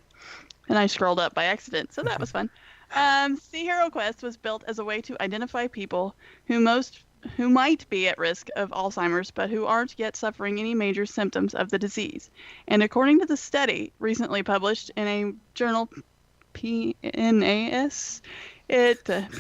And I scrolled up by accident, so that was fun. Sea Hero Quest was built as a way to identify people who might be at risk of Alzheimer's but who aren't yet suffering any major symptoms of the disease. And according to the study recently published in a journal PNAS, it seems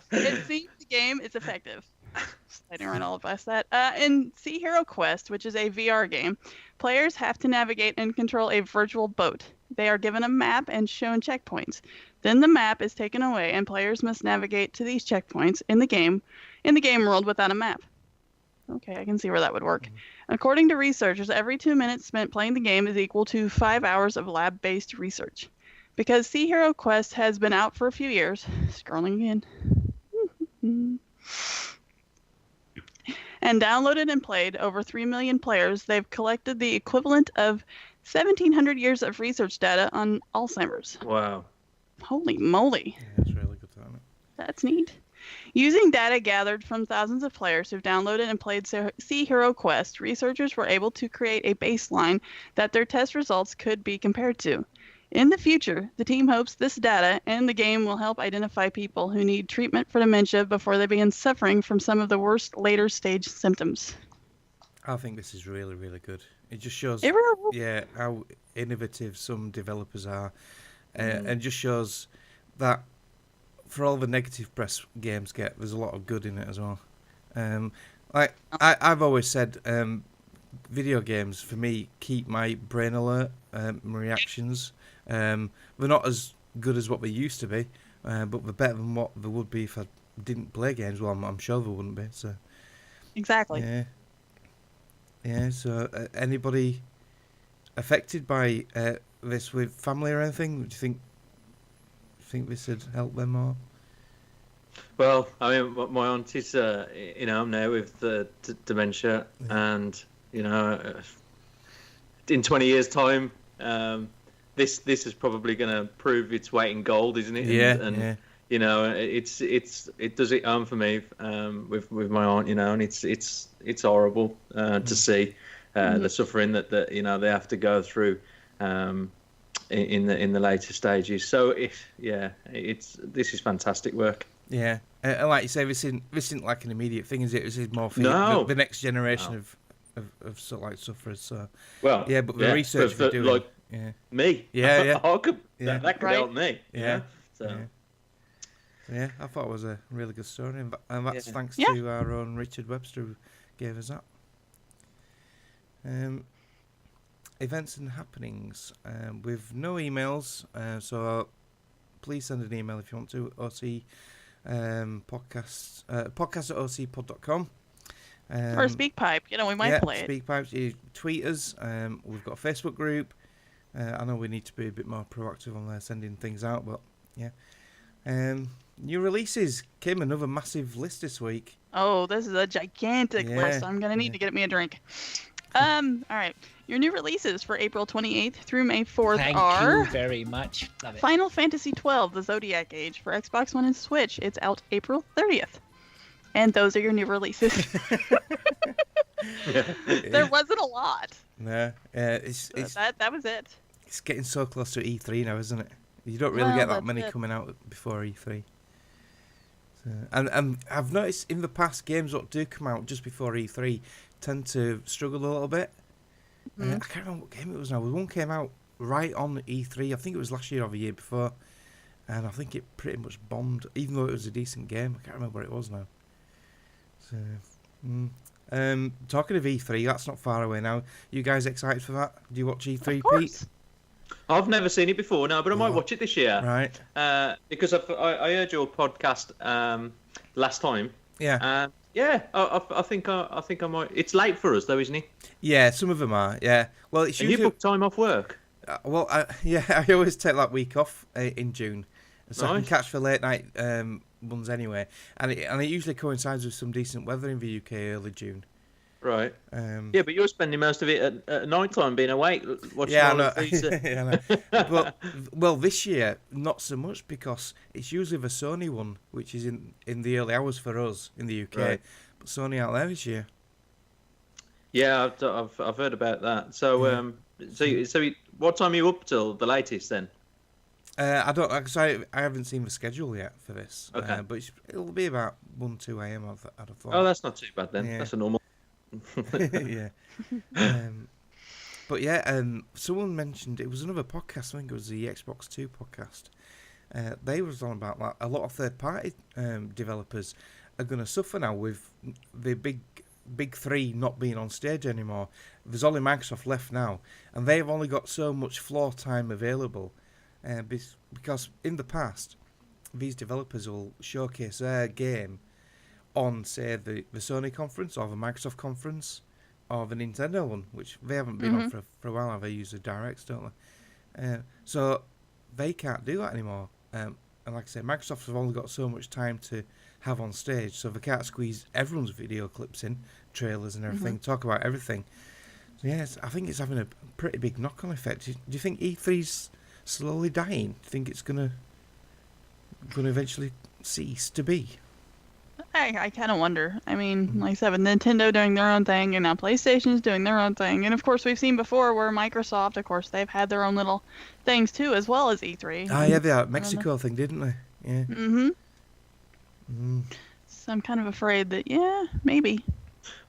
the game is effective. I didn't run all of us that. In Sea Hero Quest, which is a VR game, players have to navigate and control a virtual boat. They are given a map and shown checkpoints. Then the map is taken away, and players must navigate to these checkpoints in the game world without a map. Okay, I can see where that would work. According to researchers, every 2 minutes spent playing the game is equal to 5 hours of lab-based research. Because Sea Hero Quest has been out for a few years, scrolling again, and downloaded and played over 3 million players, they've collected the equivalent of 1,700 years of research data on Alzheimer's. Wow. Holy moly. Yeah, that's really good, isn't it? That's neat. Using data gathered from thousands of players who've downloaded and played Sea Hero Quest, researchers were able to create a baseline that their test results could be compared to. In the future, the team hopes this data and the game will help identify people who need treatment for dementia before they begin suffering from some of the worst later stage symptoms. I think this is really, really good. It just shows how innovative some developers are, and just shows that for all the negative press games get, there's a lot of good in it as well. I've always said, video games for me keep my brain alert, my reactions. They're not as good as what they used to be, but they're better than what they would be if I didn't play games. Well, I'm sure they wouldn't be. So exactly. Yeah. So anybody affected by this with family or anything? Do you think this would help them more? Well, I mean, my aunt is, now with dementia, and in 20 years' time, this is probably going to prove its weight in gold, isn't it? And it does it for me with my aunt, and it's horrible to see the suffering that they have to go through in the later stages. So this is fantastic work. Yeah, and like you say, this isn't like an immediate thing, is it? This is more for the next generation of sort of like sufferers. So but the research we're doing, like me, that could help me. Yeah. So. Yeah, I thought it was a really good story, and that's thanks to our own Richard Webster who gave us that. Events and happenings with no emails, so please send an email if you want to. OC podcast at ocpod.com. Or SpeakPipe, we might play it. SpeakPipe, you tweet us. We've got a Facebook group. I know we need to be a bit more proactive on there, sending things out, but yeah. New releases. Kim, another massive list this week. Oh, this is a gigantic list. I'm going to need to get me a drink. All right. Your new releases for April 28th through May 4th Thank are... you very much. Love it. Final Fantasy XII, The Zodiac Age for Xbox One and Switch. It's out April 30th. And those are your new releases. There wasn't a lot. No. That was it. It's getting so close to E3 now, isn't it? You don't really get that many it. coming out before E3. So, and I've noticed in the past, games that do come out just before E3 tend to struggle a little bit. I can't remember what game it was now. One came out right on E3. I think it was last year or the year before. And I think it pretty much bombed, even though it was a decent game. I can't remember what it was now. So, talking of E3, that's not far away now. You guys excited for that? Do you watch E3, Pete? I've never seen it before, no, but I might watch it this year. Right. Because I heard your podcast last time. Yeah. Yeah, I think I might. It's late for us, though, isn't it? Yeah, some of them are. Yeah. Well, it's usually. You book time off work? I always take that week off in June, so I can catch the late night ones anyway. And it usually coincides with some decent weather in the UK early June. Right. Yeah, but you're spending most of it at night time, being awake, watching all of these. Yeah, I know. Well, this year not so much because it's usually the Sony one, which is in the early hours for us in the UK. Right. But Sony out there this year. Yeah, I've heard about that. So so what time are you up till the latest then? I don't. Cause I haven't seen the schedule yet for this. Okay. But it'll be about 1-2 a.m. I'd have thought. Oh, that's not too bad then. Yeah. That's a normal. Yeah. But yeah, someone mentioned it was another podcast. I think it was the Xbox 2 podcast. They was on about that. A lot of third-party developers are going to suffer now with the big three not being on stage anymore. There's only Microsoft left now, and they've only got so much floor time available. Because in the past, these developers will showcase their game on, say, the Sony conference or the Microsoft conference or the Nintendo one, which they haven't been on for a while. They use the Directs, don't they? So they can't do that anymore. And like I say, Microsoft have only got so much time to have on stage, so they can't squeeze everyone's video clips in, trailers and everything, talk about everything. So yes, I think it's having a pretty big knock-on effect. Do you think E3's slowly dying? Do you think it's gonna eventually cease to be? I kind of wonder. I mean, like I said, with Nintendo doing their own thing, and now PlayStation's doing their own thing, and of course we've seen before where Microsoft, of course, they've had their own little things too, as well as E3. Ah, yeah, the Mexico thing, didn't they? Yeah. So I'm kind of afraid that, yeah, maybe.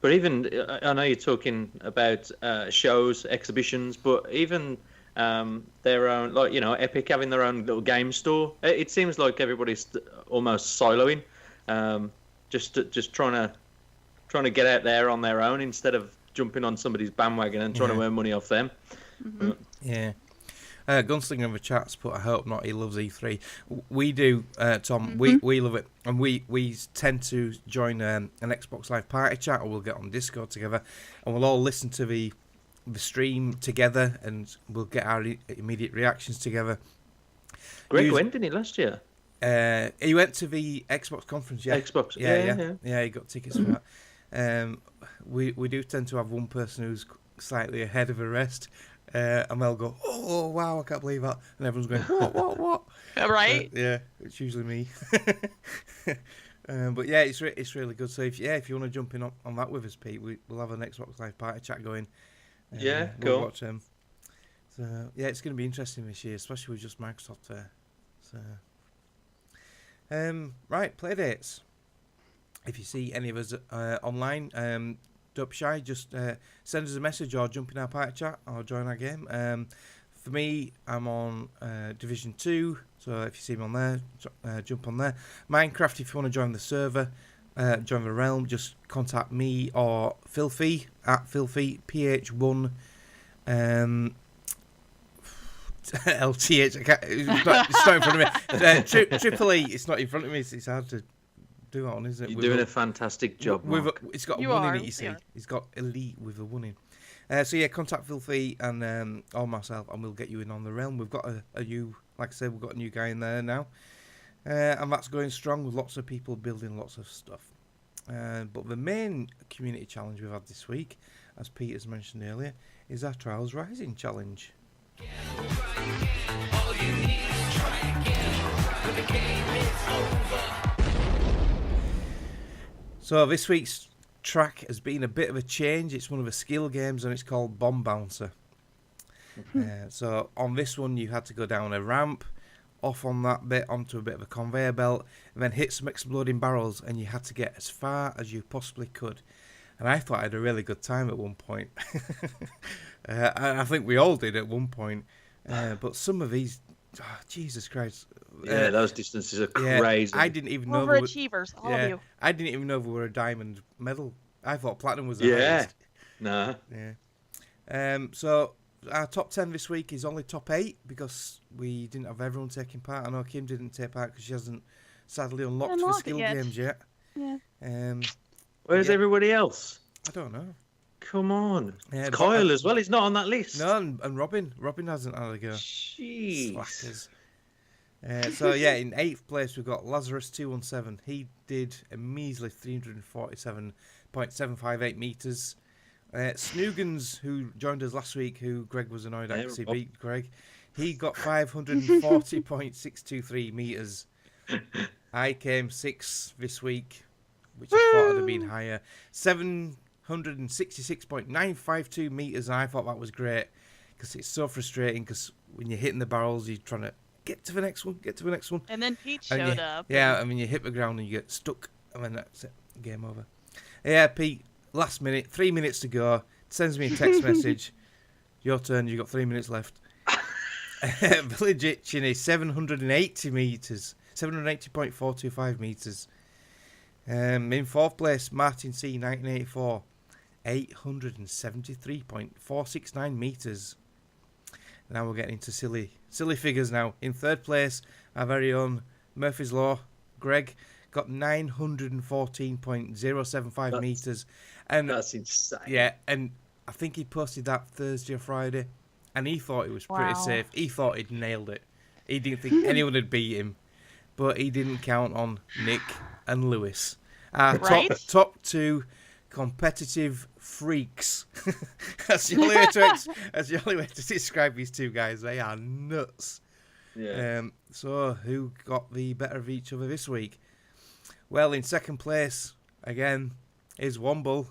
But even, I know you're talking about shows, exhibitions, but even their own, like, Epic having their own little game store. It seems like everybody's almost siloing, just trying to get out there on their own instead of jumping on somebody's bandwagon and trying to earn money off them. Yeah. Gunslinger in the chat's put, I hope not, he loves E3. We do, Tom. We love it. And we tend to join an Xbox Live party chat, or we'll get on Discord together, and we'll all listen to the stream together, and we'll get our immediate reactions together. Greg went, didn't he, last year? He went to the Xbox conference, yeah. Xbox, yeah, he got tickets for that. We do tend to have one person who's slightly ahead of the rest. And they'll go, oh, wow, I can't believe that. And everyone's going, what? Right? Yeah, it's usually me. But yeah, it's really good. So if you want to jump in on that with us, Pete, we'll have an Xbox Live party chat going. Yeah, we'll cool. Watch them. So yeah, it's going to be interesting this year, especially with just Microsoft there. So, right, play dates. If you see any of us online, don't be shy, just send us a message or jump in our party chat or join our game. For me, I'm on Division 2, so if you see me on there, jump on there. Minecraft, if you want to join the server, join the realm, just contact me or Filthy at Filthy PH1 LTH. It's not in front of me. Triple E, it's not in front of me, it's hard to do that on, isn't it? You're doing a fantastic job, Mark. It's got a 1 in it, you see. It's got elite with a 1 in. So yeah, contact Filthy and or myself, and we'll get you in on the realm. We've got a new, like I said, we've got a new guy in there now, and that's going strong with lots of people building lots of stuff. But the main community challenge we've had this week, as Peter's mentioned earlier, is our Trials Rising challenge. All you need is try again when the game is over. So this week's track has been a bit of a change. It's one of the skill games, and it's called Bomb Bouncer. So on this one, you had to go down a ramp off on that bit onto a bit of a conveyor belt, and then hit some exploding barrels, and you had to get as far as you possibly could. And I thought I had a really good time at one point. I think we all did at one point. But some of these, Jesus Christ. Yeah, those distances are crazy. I didn't even know. Overachievers, all of you. I didn't even know we were a diamond medal. I thought platinum was the highest. Nah. Yeah. So our top 10 this week is only top 8 because we didn't have everyone taking part. I know Kim didn't take part because she hasn't sadly unlocked the skill games yet. Yeah. Where's everybody else? I don't know. Come on. Yeah, Kyle as well. He's not on that list. No, and Robin. Robin hasn't had a go. Jeez. Slackers. So, yeah, in 8th place, we've got Lazarus217. He did a measly 347.758 metres. Snoogans, who joined us last week, who Greg was annoyed at because he beat Greg, he got 540.623 metres. I came 6th this week, which I thought would have been higher. 766.952 metres, and I thought that was great because it's so frustrating because when you're hitting the barrels, you're trying to get to the next one. And then Pete showed up. Yeah, I mean, you hit the ground and you get stuck, and then that's it. Game over. Yeah, Pete, last minute, 3 minutes to go. Sends me a text message. Your turn, you've got 3 minutes left. Village Itchin is 780 metres. 780.425 metres. In 4th place, Martin C, 1984. 873.469 metres. Now we're getting into silly figures now. In 3rd place, our very own Murphy's Law, Greg, got 914.075 metres. And that's insane. Yeah, and I think he posted that Thursday or Friday, and he thought it was pretty safe. He thought he'd nailed it. He didn't think anyone would beat him, but he didn't count on Nick and Lewis. Our top 2 competitive freaks. That's the only way to describe these two guys. They are nuts. Yeah. So who got the better of each other this week? Well, in 2nd place again is Womble.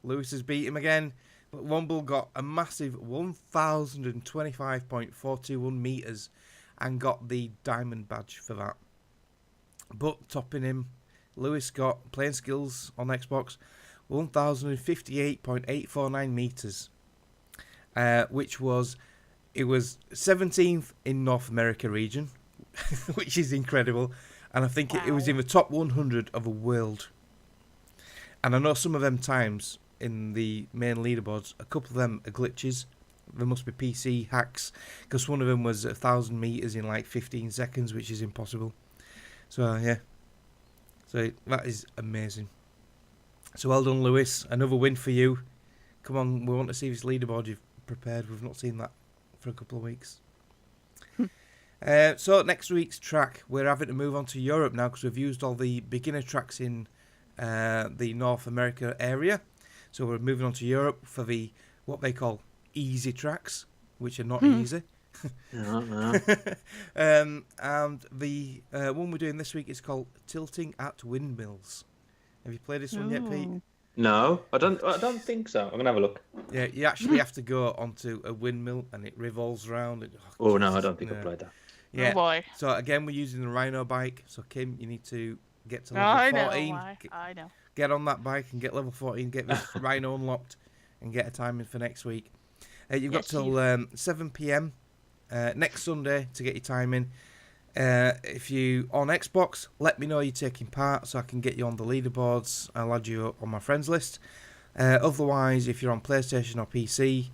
Lewis has beat him again, but Womble got a massive 1,025.421 metres and got the diamond badge for that. But topping him, Lewis got playing skills on Xbox 1,058.849 metres, which was 17th in North America region, which is incredible, and I think it was in the top 100 of the world. And I know some of them times in the main leaderboards, a couple of them are glitches. There must be PC hacks, because one of them was 1,000 metres in like 15 seconds, which is impossible. So yeah, so that is amazing. So well done, Lewis. Another win for you. Come on, we want to see this leaderboard you've prepared. We've not seen that for a couple of weeks. So next week's track, we're having to move on to Europe now because we've used all the beginner tracks in the North America area. So we're moving on to Europe for the what they call easy tracks, which are not easy. And the one we're doing this week is called Tilting at Windmills. Have you played this one yet, Pete? No, I don't think so. I'm gonna have a look. Yeah, you actually have to go onto a windmill and it revolves around. And, no, I don't think I've played that. Yeah. Oh boy. So again, we're using the Rhino bike. So Kim, you need to get to level 14. I know. Get on that bike and get level 14. Get this Rhino unlocked and get a timing for next week. You've got till 7 p.m. Next Sunday to get your time in. If you on Xbox, let me know you're taking part so I can get you on the leaderboards. I'll add you on my friends list. Otherwise, if you're on PlayStation or PC,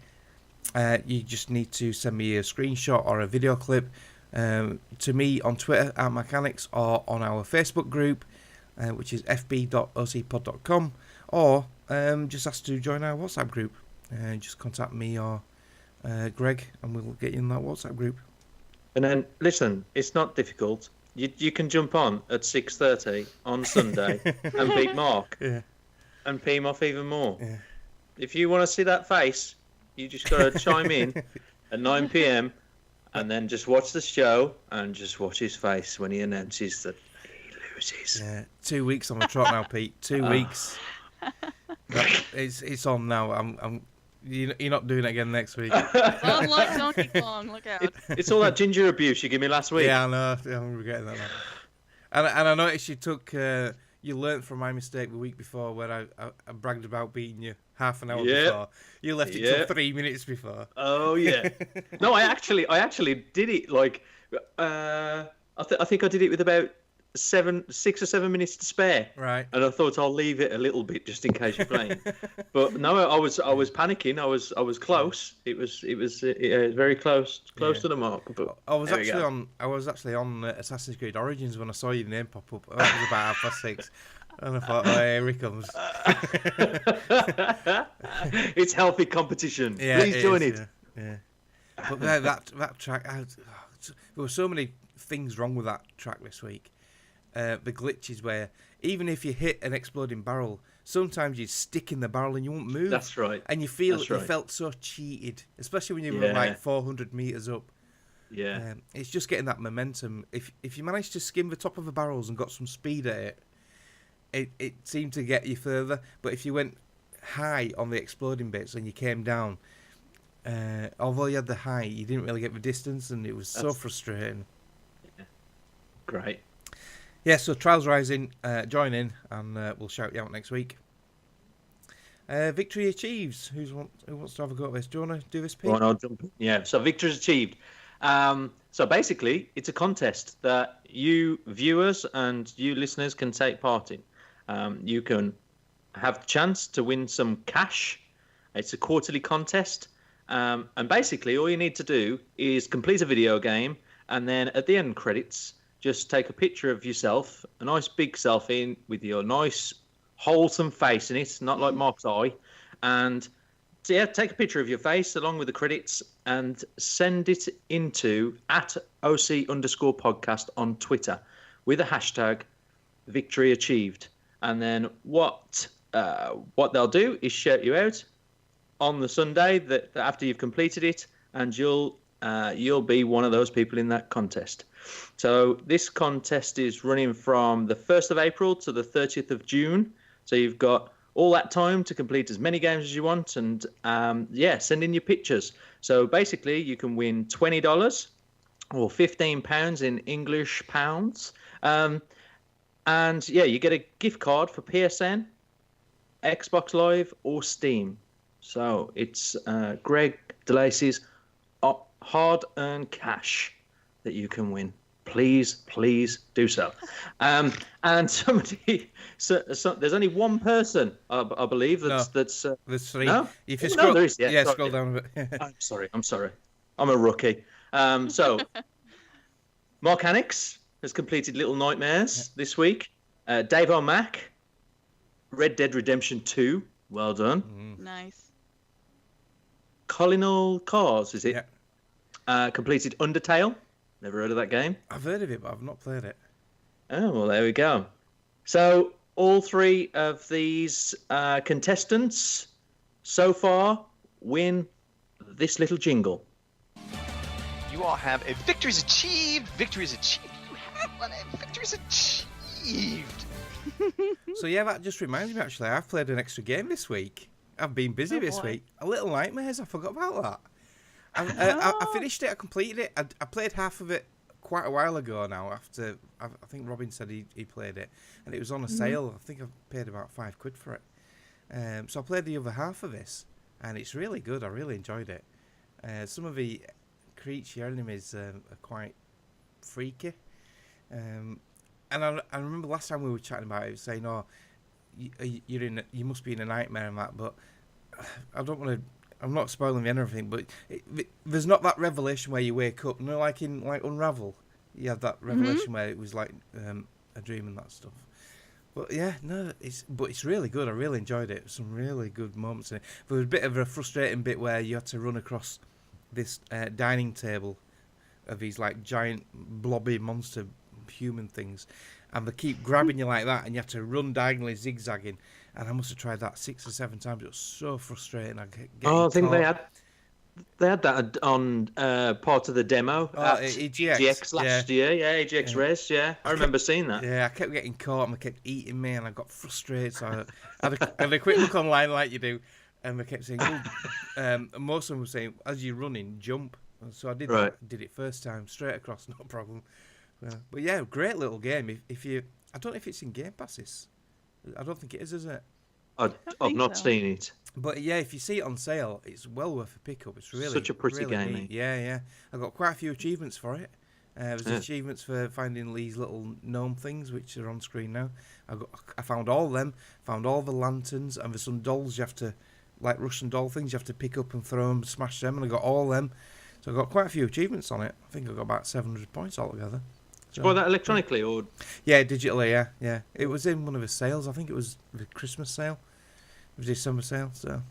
you just need to send me a screenshot or a video clip to me on Twitter at Mechanics or on our Facebook group, which is fb.ocpod.com, or just ask to join our WhatsApp group. Just contact me or Greg and we'll get you in that WhatsApp group. And then, listen, it's not difficult. You can jump on at 6:30 on Sunday and beat Mark and pee him off even more. Yeah. If you want to see that face, you just got to chime in at 9 p.m. and then just watch the show and just watch his face when he announces that he loses. Yeah, 2 weeks on the trot now, Pete. 2 weeks. It's on now. You're not doing it again next week. Unlike Donkey Kong, look out. It's all that ginger abuse you gave me last week. Yeah, I know. I'm regretting that now. And I noticed you took... you learnt from my mistake the week before where I bragged about beating you half an hour before. You left it till 3 minutes before. Oh, yeah. No, I actually did it, like... I think I did it with about 6 or 7 minutes to spare. Right. And I thought I'll leave it a little bit just in case you're playing. But no, I was panicking. I was close. It was very close to the mark. But I was actually on Assassin's Creed Origins when I saw your name pop up. That was about 6:30. And I thought, oh, here he comes. It's healthy competition. Yeah, Please join it. Yeah. But that track, there were so many things wrong with that track this week. The glitches where even if you hit an exploding barrel, sometimes you stick in the barrel and you won't move. That's right. And you felt so cheated, especially when you were like 400 meters up. Yeah. It's just getting that momentum. If you manage to skim the top of the barrels and got some speed at it, it seemed to get you further. But if you went high on the exploding bits and you came down, although you had the high, you didn't really get the distance, and it was so frustrating. Yeah. Great. Yeah, so Trials Rising, join in, and we'll shout you out next week. Victory achieves. Who wants to have a go at this? Do you want to do this, Pete? I'll jump in. Yeah, so victory's achieved. So basically, it's a contest that you viewers and you listeners can take part in. You can have the chance to win some cash. It's a quarterly contest. And basically, all you need to do is complete a video game, and then at the end credits, just take a picture of yourself, a nice big selfie with your nice wholesome face in it, not like Mark's eye. And so, yeah, take a picture of your face along with the credits and send it into @OC_podcast on Twitter with the hashtag victory achieved. And then what they'll do is shout you out on the Sunday that after you've completed it, and you'll be one of those people in that contest. So this contest is running from the 1st of April to the 30th of June. So you've got all that time to complete as many games as you want, and send in your pictures. So basically, you can win $20 or £15 in English pounds, and you get a gift card for PSN, Xbox Live, or Steam. So it's Greg DeLacy's hard-earned cash that you can win. Please do so. And somebody, there's only one person, I believe, that's there's 3. No? If you there is. Yeah, scroll down a bit. I'm sorry. I'm a rookie. So Mark Annix has completed Little Nightmares this week. Dave O'Mac, Red Dead Redemption 2. Well done. Nice. Colonel Cars, is it? Yeah. Completed Undertale. Never heard of that game. I've heard of it, but I've not played it. Oh, well, there we go. So all 3 of these contestants so far win this little jingle. You all have a victory's achieved. Victory's achieved. You have one. Victory's achieved. So yeah, that just reminds me. Actually, I've played an extra game this week. I've been busy this week. A Little Nightmares. I forgot about that. I finished it. I completed it. I played half of it quite a while ago now. After I think Robin said he played it, and it was on a sale. I think I paid about £5 for it. So I played the other half of this, and it's really good. I really enjoyed it. Some of the creature enemies are quite freaky. And I remember last time we were chatting about it, saying, "Oh, you must be in a nightmare and that." But I don't want to. I'm not spoiling the end or anything, but there's not that revelation where you wake up. You know, like in Unravel, you had that revelation where it was like a dream and that stuff. But yeah, no, it's really good. I really enjoyed it. Some really good moments in it. There was a bit of a frustrating bit where you had to run across this dining table of these like giant blobby monster human things, and they keep grabbing you like that, and you have to run diagonally zigzagging. And I must have tried that 6 or 7 times. It was so frustrating. I think they had that on part of the demo at EGX last year. Yeah, EGX Res. Yeah, I remember seeing that. Yeah, I kept getting caught and they kept eating me, and I got frustrated. So I had a quick look online, like you do, And they kept saying, most of them were saying, as you're running, jump. So I did Right. that. Did it first time, straight across, no problem. But yeah, great little game. If you, I don't know if it's in Game Passes. I don't think it is it? I've not seen it. But yeah, if you see it on sale, it's well worth a pickup. It's really Such a pretty really game, neat. Yeah. I got quite a few achievements for it. There's achievements for finding these little gnome things, which are on screen now. I found all of them, found all the lanterns, and there's some dolls you have to, like Russian doll things, you have to pick up and throw them, smash them, and I got all of them. So I got quite a few achievements on it. I think I got about 700 points altogether. Did you buy that electronically or? Yeah, digitally. Yeah. It was in one of the sales. I think it was the Christmas sale, the December sale. So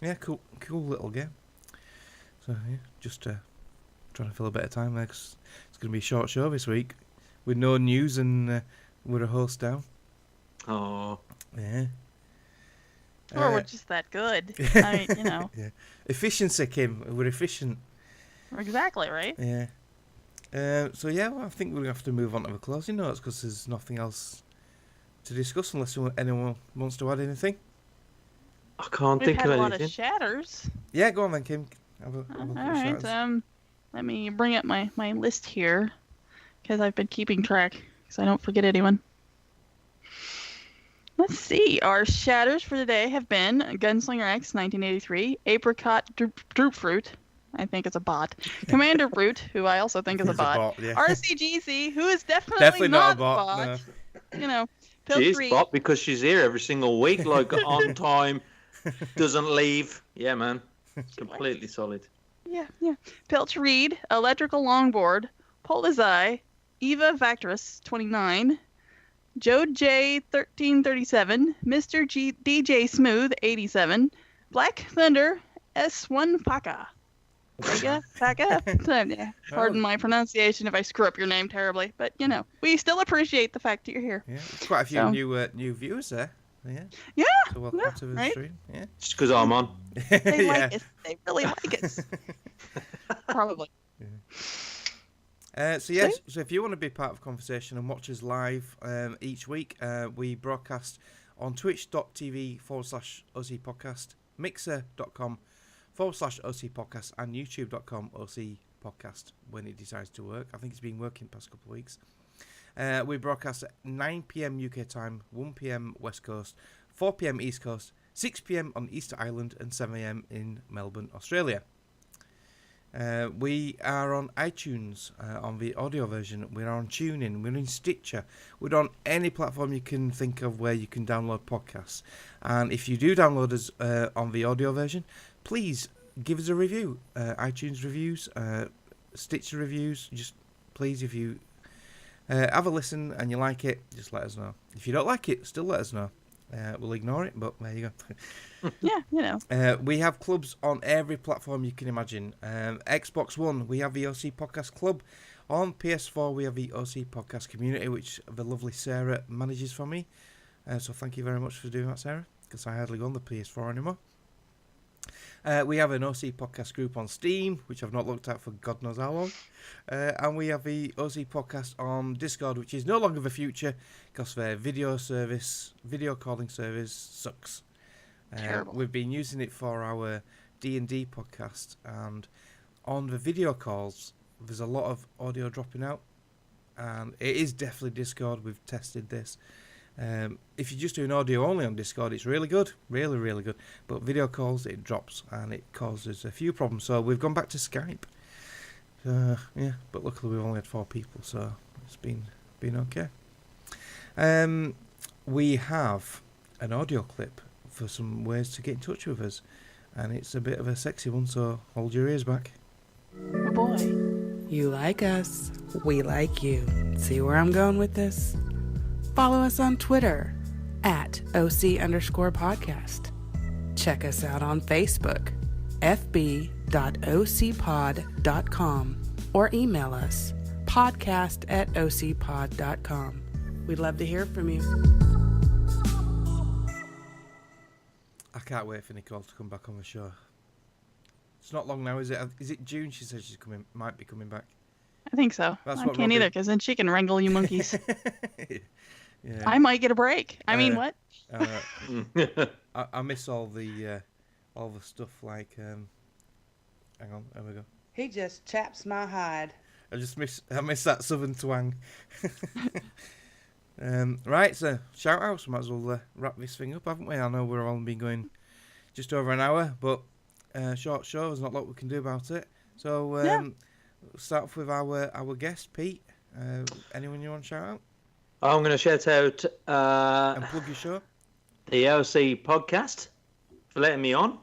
yeah, cool little game. So yeah, just trying to fill a bit of time there, 'cause it's going to be a short show this week with no news and we're a host down. Oh. Yeah. Or we're just that good. I mean, Yeah. Efficiency, Kim. We're efficient. Exactly, right? Yeah. So yeah, well, I think we're going to have to move on to the closing notes because there's nothing else to discuss unless anyone wants to add anything. I can't We've think had of a lot anything. of shatters. Yeah, go on then, Kim. Have a look All at the right. shatters. Let me bring up my list here because I've been keeping track because I don't forget anyone. Let's see. Our shatters for today have been Gunslinger X 1983, Apricot Droop Fruit. I think it's a bot. Commander Brute, who I also think is a bot. Yeah. RCGC, who is definitely not a bot. bot. No. Pill She is 3. bot because she's here every single week, like on time, doesn't leave. Yeah, man. Completely solid. Yeah. Pilch Reed, Electrical Longboard, Polizei, Eva Vactress 29, Joe J 1337, Mr. DJ Smooth 87, Black Thunder S1 Paka. Paka? Yeah. Pardon my pronunciation if I screw up your name terribly, but we still appreciate the fact that you're here. Yeah, quite a few new viewers there. Yeah. Yeah. So welcome to the right? stream. Yeah. Just because I'm on. They like us. They really like us. Probably. So if you want to be part of the conversation and watch us live each week, we broadcast on twitch.tv/OC Podcast, mixer.com/OC Podcast, and youtube.com/OC Podcast when it decides to work. I think it's been working the past couple of weeks. We broadcast at 9 p.m. UK time, 1 p.m. West Coast, 4 p.m. East Coast, 6 p.m. on Easter Island, and 7 a.m. in Melbourne, Australia. We are on iTunes on the audio version. We're on TuneIn. We're in Stitcher. We're on any platform you can think of where you can download podcasts. And if you do download us on the audio version, please give us a review. iTunes reviews, Stitcher reviews. Just please, if you have a listen and you like it, just let us know. If you don't like it, still let us know. We'll ignore it, but there you go. Yeah, we have clubs on every platform you can imagine. Xbox One, we have the OC Podcast Club. On PS4, we have the OC Podcast Community, which the lovely Sarah manages for me. So thank you very much for doing that, Sarah, because I hardly go on the PS4 anymore. We have an OC Podcast group on Steam, which I've not looked at for God knows how long. And we have the OC Podcast on Discord, which is no longer the future because their video calling service sucks. We've been using it for our D&D podcast, and on the video calls, there's a lot of audio dropping out, and it is definitely Discord. We've tested this. If you're just doing audio only on Discord, it's really good, really, really good. But video calls, it drops and it causes a few problems. So we've gone back to Skype. But luckily we've only had 4 people, so it's been okay. We have an audio clip for some ways to get in touch with us, and it's a bit of a sexy one, so hold your ears back. Oh boy. You like us, we like you. See where I'm going with this? Follow us on Twitter at OC_podcast. Check us out on Facebook, fb.ocpod.com, or email us, podcast@ocpod.com. We'd love to hear from you. I can't wait for Nicole to come back on the show. It's not long now, is it? Is it June? She says might be coming back. I think so. That's I what can't either, because then she can wrangle you monkeys. Yeah. I might get a break. I mean, what? I miss all the all the stuff like. Hang on, there we go. He just chaps my hide. I miss that southern twang. Right, so shout outs. Might as well wrap this thing up, haven't we? I know we've only been going just over an hour, but short show. There's not a lot we can do about it. So we'll start off with our guest, Pete. Anyone you want to shout out? I'm going to shout out and plug your show. The OC podcast for letting me on.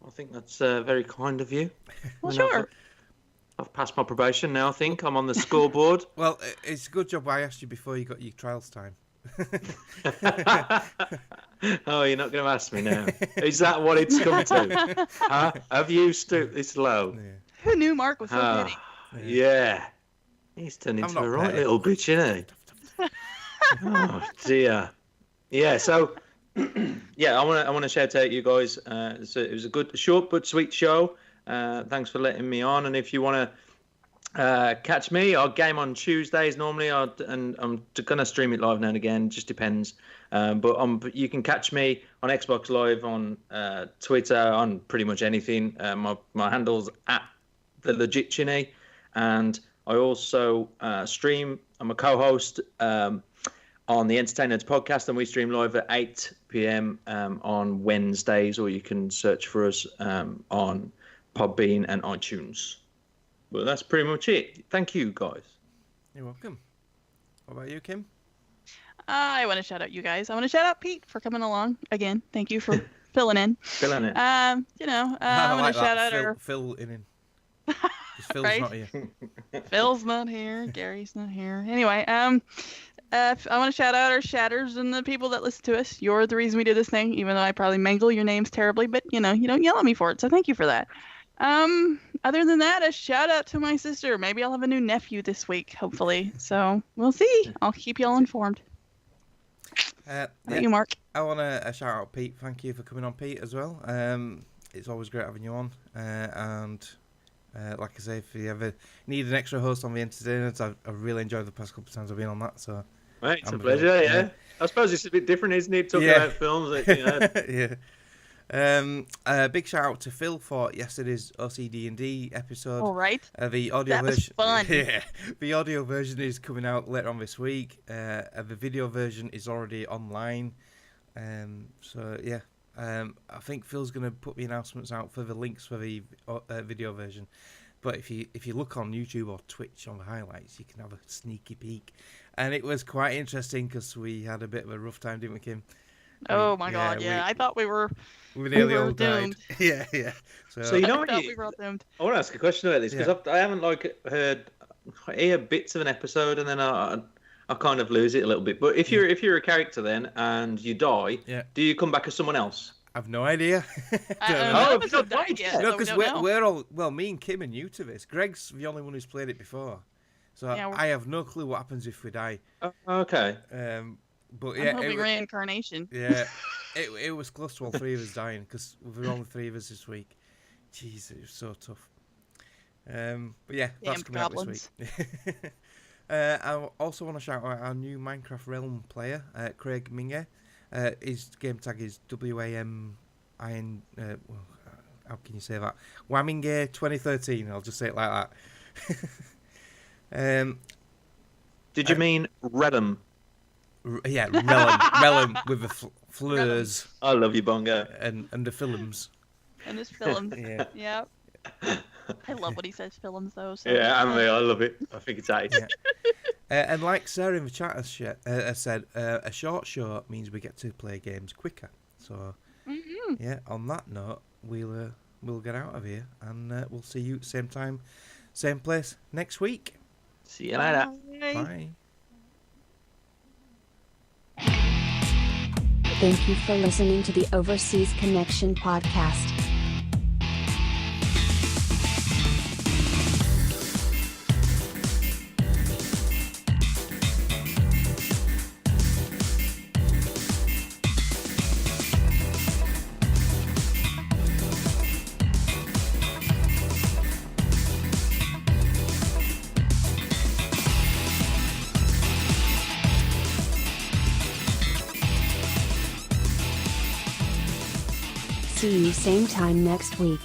I think that's very kind of you. Well, sure. I've passed my probation now, I think. I'm on the scoreboard. Well, it's a good job I asked you before you got your trials time. Oh, you're not going to ask me now. Is that what it's come to? Huh? Have you stooped this low? Yeah. Who knew Mark was so petty? Yeah. He's turned into a right little bitch, isn't he? Oh, dear. Yeah, so... yeah, I want to shout out you guys. It was a good, short but sweet show. Thanks for letting me on. And if you want to catch me, I'll game on Tuesdays normally, and I'm going to stream it live now and again. Just depends. But you can catch me on Xbox Live, on Twitter, on pretty much anything. My handle's @TheLegitChinny, and I also stream. I'm a co-host on the EntertaiNerds Podcast, and we stream live at 8 p.m. On Wednesdays, or you can search for us on Podbean and iTunes. But that's pretty much it. Thank you, guys. You're welcome. What about you, Kim? I want to shout out you guys. I want to shout out Pete for coming along again. Thank you for filling in. Filling in. I want to shout out our Phil in. Phil's right? not here. Phil's not here. Gary's not here. Anyway, I want to shout out our shatters and the people that listen to us. You're the reason we do this thing, even though I probably mangle your names terribly, but you don't yell at me for it, so thank you for that. Other than that, a shout out to my sister. Maybe I'll have a new nephew this week, hopefully. So we'll see. I'll keep y'all informed. You, Mark. I want to shout out Pete. Thank you for coming on, Pete, as well. It's always great having you on. Like I say, if you ever need an extra host on the EntertaiNerds, I've really enjoyed the past couple of times I've been on that. So, right, it's a pleasure. Yeah, I suppose it's a bit different, isn't it? Talking about films. Yeah. Big shout out to Phil for yesterday's OCD&D episode. All right. The audio version. Fun. Yeah, the audio version is coming out later on this week. The video version is already online. So yeah. I think Phil's going to put the announcements out for the links for the video version. But if you look on YouTube or Twitch on the highlights, you can have a sneaky peek. And it was quite interesting because we had a bit of a rough time, didn't we, Kim? Oh my God, yeah. I thought we were nearly all doomed. Died. Yeah. So you know what? we were all doomed. I want to ask a question about this because I haven't I hear bits of an episode and then I kind of lose it a little bit. But if you're a character then and you die, do you come back as someone else? I've no idea. No, because we're all me and Kim are new to this. Greg's the only one who's played it before, so I have no clue what happens if we die. Okay. But I'm hoping reincarnation. Yeah, it was close to all three of us dying because there were only three of us this week. Jeez, it was so tough. But yeah, that's coming out this week. I also want to shout out our new Minecraft Realm player, Craig Minge. His game tag is WAMIN. How can you say that? Waminge 2013. I'll just say it like that. Did you mean Redham? Yeah, Relum with the fleurs. I love you, Bongo. And the films. And his films. Yeah. I love what he says, films though. So. Yeah, I love it. I think it's ace. And like Sarah in the chat has said, a short show means we get to play games quicker. So, yeah, on that note, we'll get out of here and we'll see you same time, same place next week. See you later. Bye. Thank you for listening to the Overseas Connection podcast. See you same time next week.